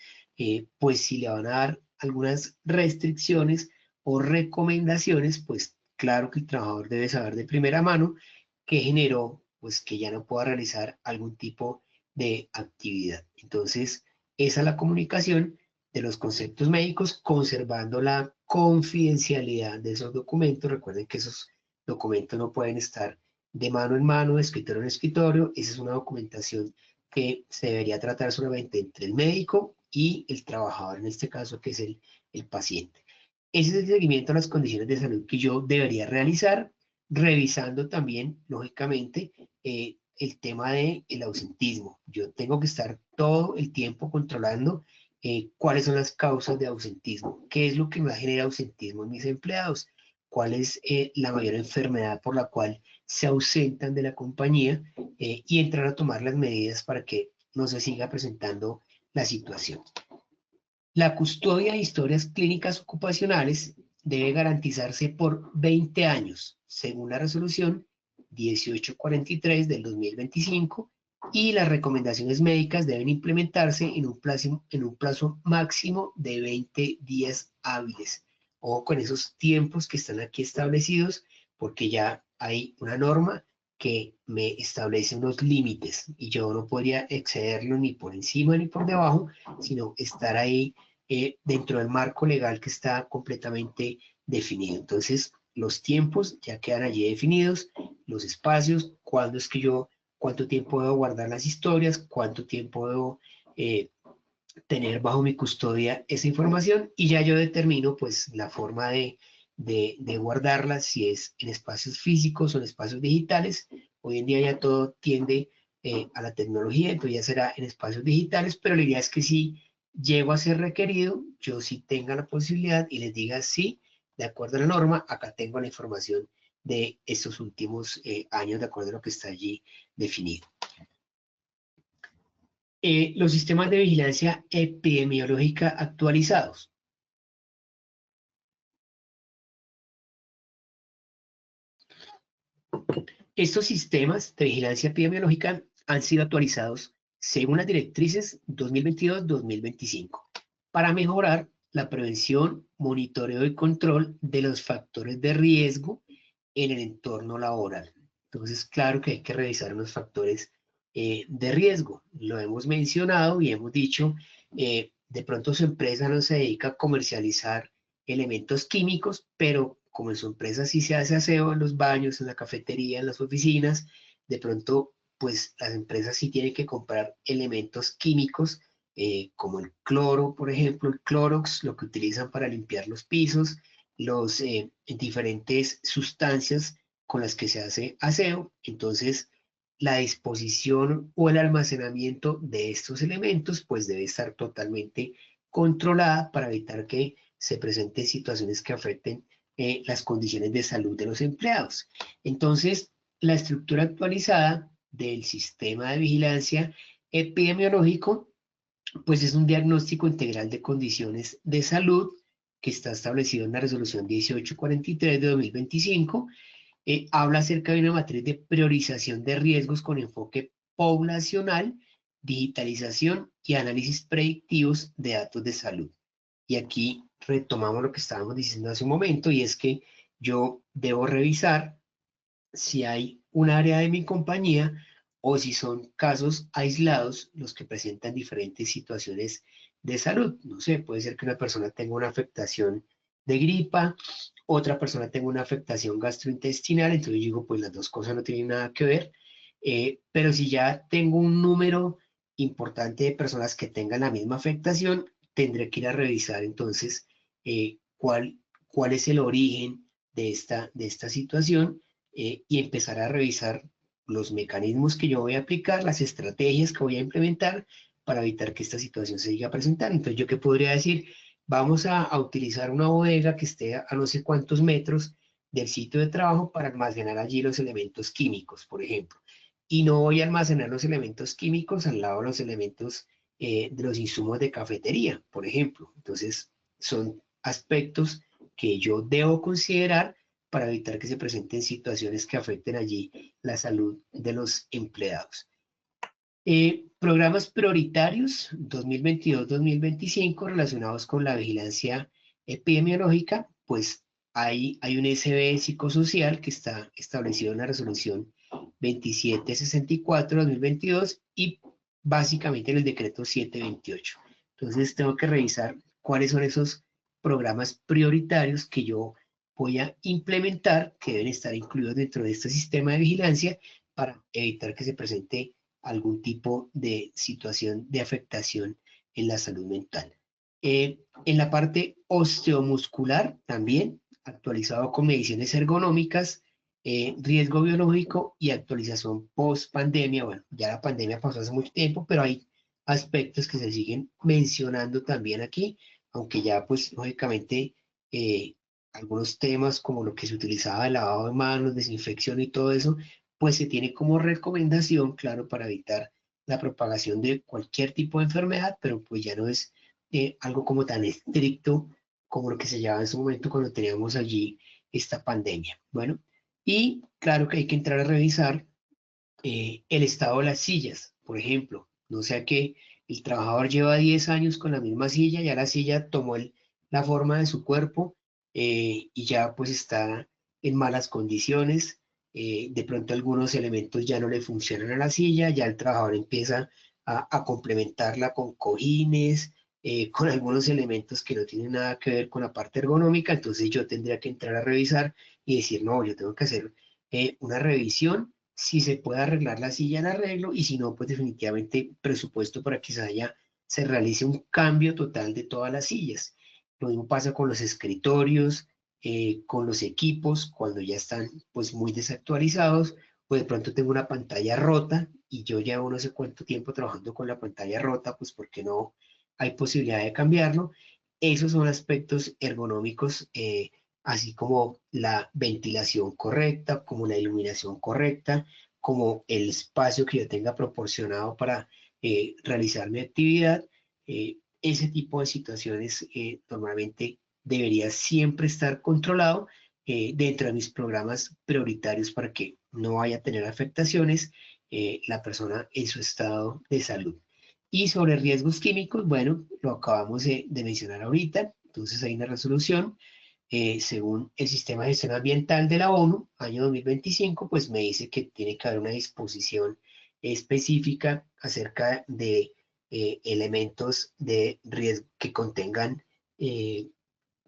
pues si le van a dar algunas restricciones o recomendaciones, pues claro que el trabajador debe saber de primera mano qué generó, pues que ya no pueda realizar algún tipo de actividad. Entonces, esa es la comunicación de los conceptos médicos, conservando la confidencialidad de esos documentos. Recuerden que esos documentos no pueden estar de mano en mano, de escritorio en escritorio. Esa es una documentación que se debería tratar solamente entre el médico y el trabajador, en este caso, que es el paciente. Ese es el seguimiento a las condiciones de salud que yo debería realizar, revisando también, lógicamente, el tema del ausentismo. Yo tengo que estar todo el tiempo controlando cuáles son las causas de ausentismo, qué es lo que más genera ausentismo en mis empleados, cuál es la mayor enfermedad por la cual se ausentan de la compañía y entrar a tomar las medidas para que no se siga presentando la situación. La custodia de historias clínicas ocupacionales debe garantizarse por 20 años, según la resolución 1843 del 2025, y las recomendaciones médicas deben implementarse en un plazo máximo de 20 días hábiles. Ojo con esos tiempos que están aquí establecidos, porque ya hay una norma que me establece unos límites y yo no podría excederlo ni por encima ni por debajo, sino estar ahí dentro del marco legal que está completamente definido. Entonces, los tiempos ya quedan allí definidos, los espacios, cuándo es que yo, cuánto tiempo debo guardar las historias, cuánto tiempo debo tener bajo mi custodia esa información y ya yo determino pues la forma de guardarlas, si es en espacios físicos o en espacios digitales. Hoy en día ya todo tiende a la tecnología, entonces ya será en espacios digitales, pero la idea es que si llego a ser requerido, yo sí tenga la posibilidad y les diga sí, de acuerdo a la norma, acá tengo la información de estos últimos años, de acuerdo a lo que está allí definido. Los sistemas de vigilancia epidemiológica actualizados. Estos sistemas de vigilancia epidemiológica han sido actualizados según las directrices 2022-2025 para mejorar la prevención, monitoreo y control de los factores de riesgo en el entorno laboral. Entonces, claro que hay que revisar los factores de riesgo. Lo hemos mencionado y hemos dicho, de pronto su empresa no se dedica a comercializar elementos químicos, pero como en su empresa sí se hace aseo en los baños, en la cafetería, en las oficinas, de pronto, pues las empresas sí tienen que comprar elementos químicos, como el cloro, por ejemplo, el Clorox, lo que utilizan para limpiar los pisos, los diferentes sustancias con las que se hace aseo. Entonces, la disposición o el almacenamiento de estos elementos, pues debe estar totalmente controlada para evitar que se presenten situaciones que afecten las condiciones de salud de los empleados. Entonces, la estructura actualizada del sistema de vigilancia epidemiológico, pues es un diagnóstico integral de condiciones de salud que está establecido en la resolución 1843 de 2025. Habla acerca de una matriz de priorización de riesgos con enfoque poblacional, digitalización y análisis predictivos de datos de salud. Y aquí retomamos lo que estábamos diciendo hace un momento, y es que yo debo revisar si hay un área de mi compañía o si son casos aislados los que presentan diferentes situaciones de salud. No sé, puede ser que una persona tenga una afectación de gripa, otra persona tenga una afectación gastrointestinal, entonces yo digo, pues las dos cosas no tienen nada que ver, pero si ya tengo un número importante de personas que tengan la misma afectación, tendré que ir a revisar entonces cuál es el origen de esta situación y empezar a revisar los mecanismos que yo voy a aplicar, las estrategias que voy a implementar para evitar que esta situación se siga presentando. Entonces, ¿yo qué podría decir? Vamos a utilizar una bodega que esté a no sé cuántos metros del sitio de trabajo para almacenar allí los elementos químicos, por ejemplo. Y no voy a almacenar los elementos químicos al lado de los elementos de los insumos de cafetería, por ejemplo. Entonces, son aspectos que yo debo considerar para evitar que se presenten situaciones que afecten allí la salud de los empleados. Programas prioritarios 2022-2025 relacionados con la vigilancia epidemiológica, pues hay un SB psicosocial que está establecido en la resolución 2764-2022 y básicamente en el decreto 728. Entonces tengo que revisar cuáles son esos programas prioritarios que yo voy a implementar, que deben estar incluidos dentro de este sistema de vigilancia para evitar que se presente algún tipo de situación de afectación en la salud mental. En la parte osteomuscular también, actualizado con mediciones ergonómicas, riesgo biológico y actualización post pandemia. Bueno, ya la pandemia pasó hace mucho tiempo, pero hay aspectos que se siguen mencionando también aquí, aunque ya pues lógicamente algunos temas como lo que se utilizaba el lavado de manos, desinfección y todo eso, pues se tiene como recomendación, claro, para evitar la propagación de cualquier tipo de enfermedad, pero pues ya no es algo como tan estricto como lo que se llevaba en su momento cuando teníamos allí esta pandemia. Bueno, y claro que hay que entrar a revisar el estado de las sillas, por ejemplo, no sea que el trabajador lleva 10 años con la misma silla, ya la silla tomó la forma de su cuerpo y ya pues está en malas condiciones, de pronto algunos elementos ya no le funcionan a la silla, ya el trabajador empieza a complementarla con cojines, con algunos elementos que no tienen nada que ver con la parte ergonómica, entonces yo tendría que entrar a revisar y decir, no, yo tengo que hacer una revisión. Si se puede arreglar la silla, la arreglo, y si no, pues definitivamente presupuesto para que se realice un cambio total de todas las sillas. Lo mismo pasa con los escritorios, con los equipos, cuando ya están pues muy desactualizados, o de pronto tengo una pantalla rota y yo llevo no sé cuánto tiempo trabajando con la pantalla rota, pues porque no hay posibilidad de cambiarlo. Esos son aspectos ergonómicos así como la ventilación correcta, como la iluminación correcta, como el espacio que yo tenga proporcionado para realizar mi actividad. Ese tipo de situaciones normalmente debería siempre estar controlado dentro de mis programas prioritarios para que no vaya a tener afectaciones la persona en su estado de salud. Y sobre riesgos químicos, bueno, lo acabamos de mencionar ahorita, entonces hay una resolución según el Sistema de Gestión Ambiental de la ONU, año 2025, pues me dice que tiene que haber una disposición específica acerca de elementos de riesgo que contengan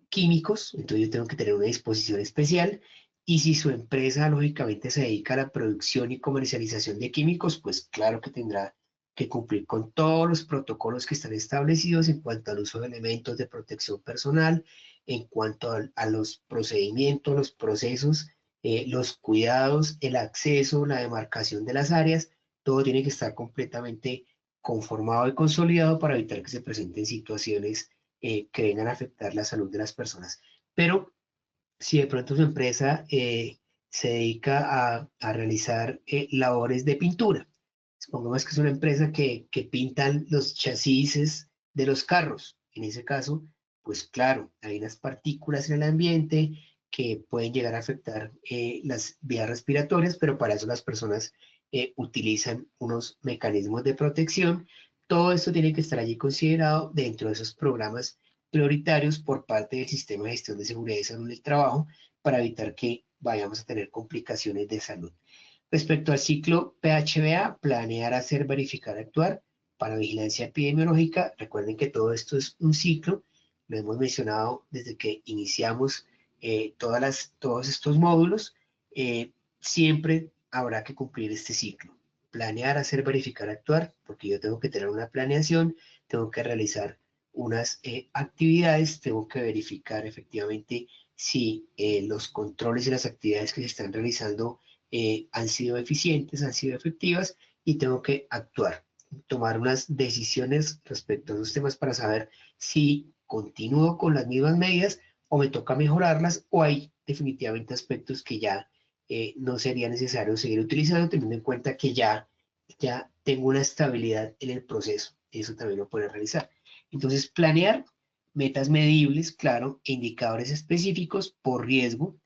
químicos, entonces yo tengo que tener una disposición especial. Y si su empresa lógicamente se dedica a la producción y comercialización de químicos, pues claro que tendrá que cumplir con todos los protocolos que están establecidos en cuanto al uso de elementos de protección personal, en cuanto a los procedimientos, los procesos, los cuidados, el acceso, la demarcación de las áreas, todo tiene que estar completamente conformado y consolidado para evitar que se presenten situaciones que vengan a afectar la salud de las personas. Pero si de pronto su empresa se dedica a realizar labores de pintura, supongamos que es una empresa que pintan los chasis de los carros, en ese caso, pues claro, hay unas partículas en el ambiente que pueden llegar a afectar las vías respiratorias, pero para eso las personas utilizan unos mecanismos de protección. Todo esto tiene que estar allí considerado dentro de esos programas prioritarios por parte del Sistema de Gestión de Seguridad y Salud del Trabajo para evitar que vayamos a tener complicaciones de salud. Respecto al ciclo PHBA, planear, hacer, verificar, actuar, para vigilancia epidemiológica. Recuerden que todo esto es un ciclo, lo hemos mencionado desde que iniciamos todos estos módulos. Siempre habrá que cumplir este ciclo. Planear, hacer, verificar, actuar, porque yo tengo que tener una planeación, tengo que realizar unas actividades, tengo que verificar efectivamente si los controles y las actividades que se están realizando han sido eficientes, han sido efectivas, y tengo que actuar, tomar unas decisiones respecto a esos temas para saber si continúo con las mismas medidas o me toca mejorarlas, o hay definitivamente aspectos que ya no sería necesario seguir utilizando, teniendo en cuenta que ya tengo una estabilidad en el proceso. Eso también lo puedo realizar. Entonces, planear metas medibles, claro, e indicadores específicos por riesgo,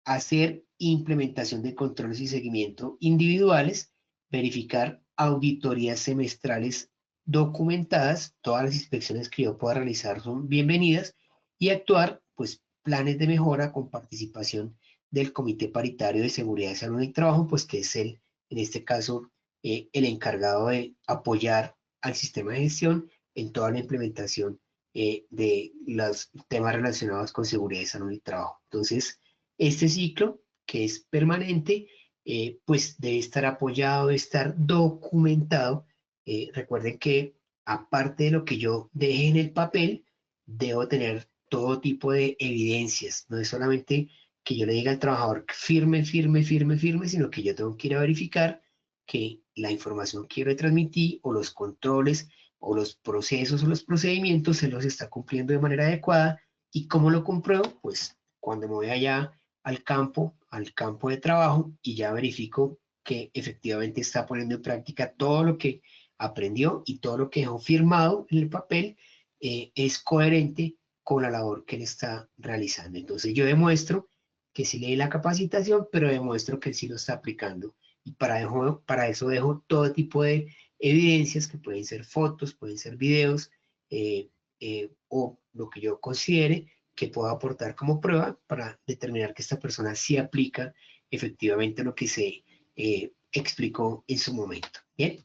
hacer implementación de controles y seguimiento individuales, verificar auditorías semestrales documentadas, todas las inspecciones que yo pueda realizar son bienvenidas, y actuar, pues, planes de mejora con participación del Comité Paritario de Seguridad y Salud en el Trabajo, pues que es en este caso, el encargado de apoyar al sistema de gestión en toda la implementación de los temas relacionados con seguridad y salud en el trabajo. Entonces, este ciclo, que es permanente, pues debe estar apoyado, debe estar documentado. Recuerden que aparte de lo que yo deje en el papel, debo tener todo tipo de evidencias. No es solamente que yo le diga al trabajador firme, firme, firme, firme, sino que yo tengo que ir a verificar que la información que yo le transmití, o los controles, o los procesos o los procedimientos se los está cumpliendo de manera adecuada. ¿Y cómo lo compruebo? Pues cuando me voy allá al campo de trabajo, y ya verifico que efectivamente está poniendo en práctica todo lo que aprendió, y todo lo que dejó firmado en el papel es coherente con la labor que él está realizando. Entonces yo demuestro que sí le di la capacitación, pero demuestro que él sí lo está aplicando. Y para eso dejo todo tipo de evidencias, que pueden ser fotos, pueden ser videos, o lo que yo considere que puedo aportar como prueba para determinar que esta persona sí aplica efectivamente lo que se explicó en su momento. Bien.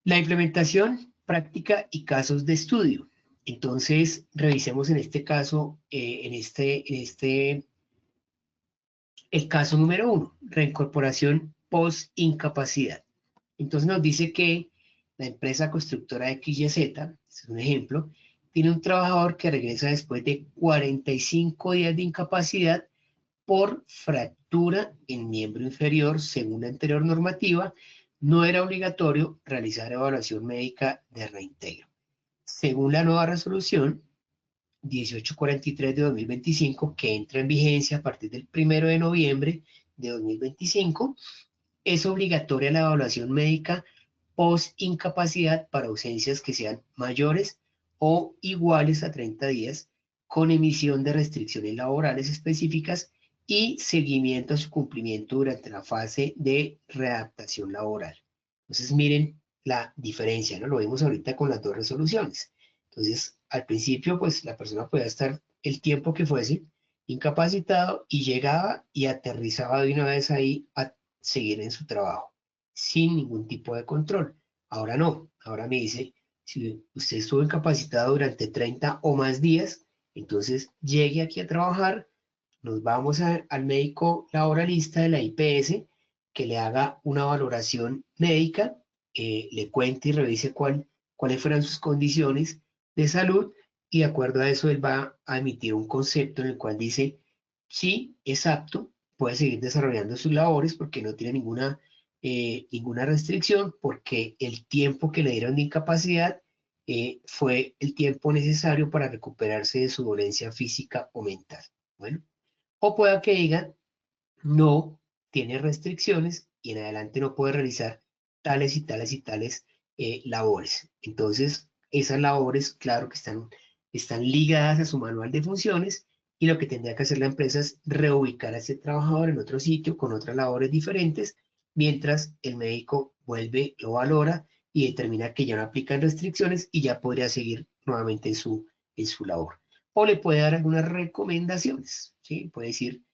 La implementación, práctica y casos de estudio. Entonces, revisemos en este caso, el caso número 1, reincorporación post-incapacidad. Entonces nos dice que la empresa constructora XYZ, este es un ejemplo, tiene un trabajador que regresa después de 45 días de incapacidad por fractura en miembro inferior. Según la anterior normativa, no era obligatorio realizar evaluación médica de reintegro. Según la nueva resolución 1843 de 2025, que entra en vigencia a partir del 1 de noviembre de 2025, es obligatoria la evaluación médica post-incapacidad para ausencias que sean mayores o iguales a 30 días, con emisión de restricciones laborales específicas y seguimiento a su cumplimiento durante la fase de readaptación laboral. Entonces, miren la diferencia, ¿no? Lo vimos ahorita con las dos resoluciones. Entonces, al principio, pues la persona podía estar el tiempo que fuese incapacitado, y llegaba y aterrizaba de una vez ahí a seguir en su trabajo, sin ningún tipo de control. Ahora no, ahora me dice, si usted estuvo incapacitado durante 30 o más días, entonces llegue aquí a trabajar, nos vamos al médico laboralista de la IPS, que le haga una valoración médica, le cuente y revise cuáles fueran sus condiciones de salud, y de acuerdo a eso él va a emitir un concepto en el cual dice, sí, es apto, puede seguir desarrollando sus labores porque no tiene ninguna restricción, porque el tiempo que le dieron de incapacidad fue el tiempo necesario para recuperarse de su dolencia física o mental. Bueno, o pueda que diga, no tiene restricciones y en adelante no puede realizar tales y tales y tales labores. Entonces, esas labores, claro que están ligadas a su manual de funciones, y lo que tendría que hacer la empresa es reubicar a ese trabajador en otro sitio con otras labores diferentes, mientras el médico vuelve, lo valora y determina que ya no aplican restricciones, y ya podría seguir nuevamente en su labor. O le puede dar algunas recomendaciones, ¿sí? Puede decir,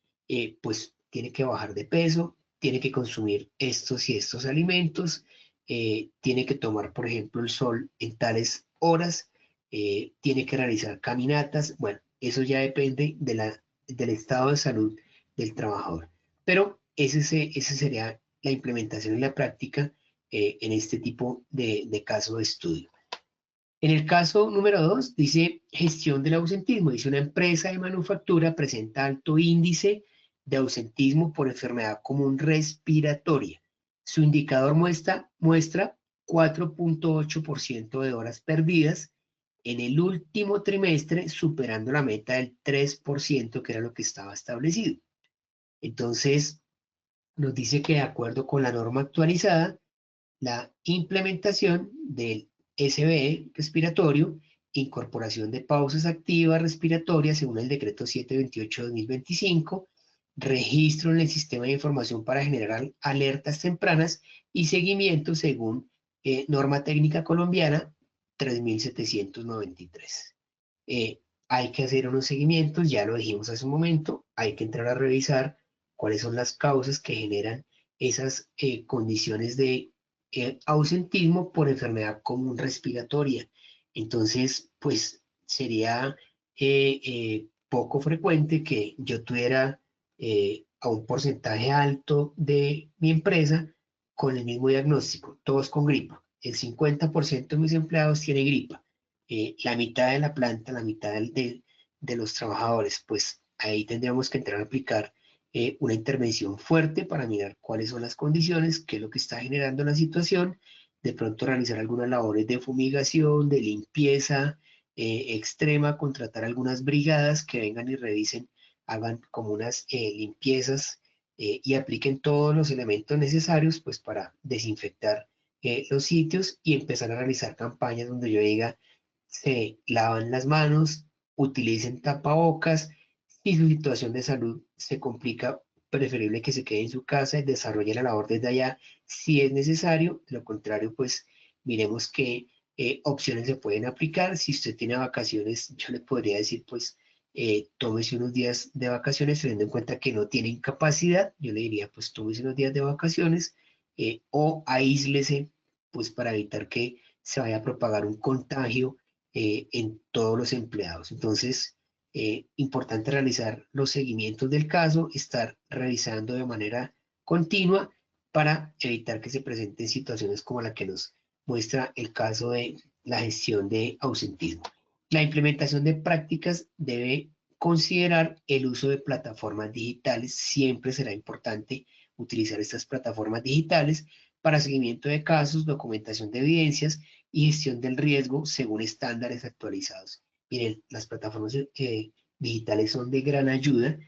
pues tiene que bajar de peso, tiene que consumir estos y estos alimentos, tiene que tomar, por ejemplo, el sol en tales horas, tiene que realizar caminatas. Bueno, eso ya depende del estado de salud del trabajador. Pero ese sería la implementación y la práctica en este tipo de caso de estudio. En el caso número 2, dice gestión del ausentismo. Dice una empresa de manufactura presenta alto índice de ausentismo por enfermedad común respiratoria. Su indicador muestra 4.8% de horas perdidas en el último trimestre, superando la meta del 3%, que era lo que estaba establecido. Entonces, nos dice que de acuerdo con la norma actualizada, la implementación del SBE respiratorio, incorporación de pausas activas respiratorias según el decreto 728/2025, registro en el sistema de información para generar alertas tempranas y seguimiento según norma técnica colombiana 3793. Hay que hacer unos seguimientos, ya lo dijimos hace un momento, hay que entrar a revisar cuáles son las causas que generan esas condiciones de ausentismo por enfermedad común respiratoria. Entonces, pues sería poco frecuente que yo tuviera a un porcentaje alto de mi empresa con el mismo diagnóstico, todos con gripa. El 50% de mis empleados tiene gripa. La mitad de la planta, la mitad de los trabajadores, pues ahí tendríamos que entrar a aplicar una intervención fuerte para mirar cuáles son las condiciones, qué es lo que está generando la situación, de pronto realizar algunas labores de fumigación, de limpieza extrema, contratar algunas brigadas que vengan y revisen, hagan como unas limpiezas y apliquen todos los elementos necesarios pues para desinfectar los sitios y empezar a realizar campañas donde yo diga, se lavan las manos, utilicen tapabocas. Si su situación de salud se complica, preferible que se quede en su casa y desarrolle la labor desde allá si es necesario. De lo contrario, pues miremos qué opciones se pueden aplicar. Si usted tiene vacaciones, yo le podría decir, pues tómese unos días de vacaciones, teniendo en cuenta que no tiene incapacidad. Yo le diría, pues tómese unos días de vacaciones o aíslese, pues para evitar que se vaya a propagar un contagio en todos los empleados. Entonces, importante realizar los seguimientos del caso, estar revisando de manera continua para evitar que se presenten situaciones como la que nos muestra el caso de la gestión de ausentismo. La implementación de prácticas debe considerar el uso de plataformas digitales. Siempre será importante utilizar estas plataformas digitales para seguimiento de casos, documentación de evidencias y gestión del riesgo según estándares actualizados. Miren, las plataformas digitales son de gran ayuda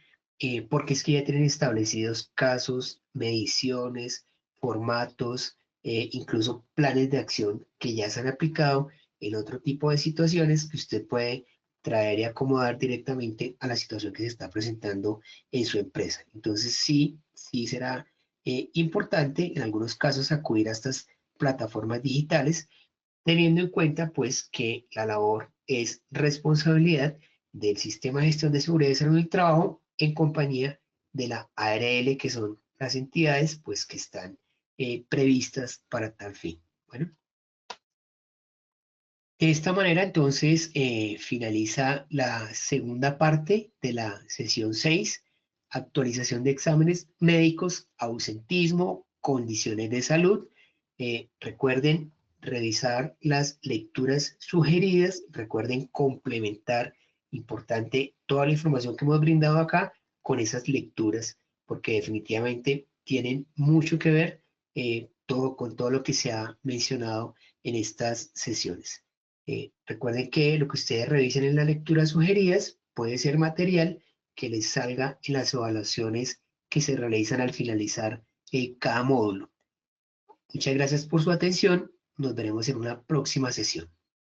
porque es que ya tienen establecidos casos, mediciones, formatos, incluso planes de acción que ya se han aplicado en otro tipo de situaciones que usted puede traer y acomodar directamente a la situación que se está presentando en su empresa. Entonces sí será importante en algunos casos acudir a estas plataformas digitales, teniendo en cuenta pues que la labor es responsabilidad del Sistema de Gestión de Seguridad y Salud del Trabajo en compañía de la ARL, que son las entidades pues que están previstas para tal fin. Bueno, de esta manera entonces finaliza la segunda parte de la sesión 6, actualización de exámenes médicos, ausentismo, condiciones de salud. Recuerden revisar las lecturas sugeridas, recuerden complementar, importante, toda la información que hemos brindado acá con esas lecturas, porque definitivamente tienen mucho que ver con todo lo que se ha mencionado en estas sesiones. Recuerden que lo que ustedes revisen en las lecturas sugeridas puede ser material que les salga en las evaluaciones que se realizan al finalizar cada módulo. Muchas gracias por su atención. Nos veremos en una próxima sesión.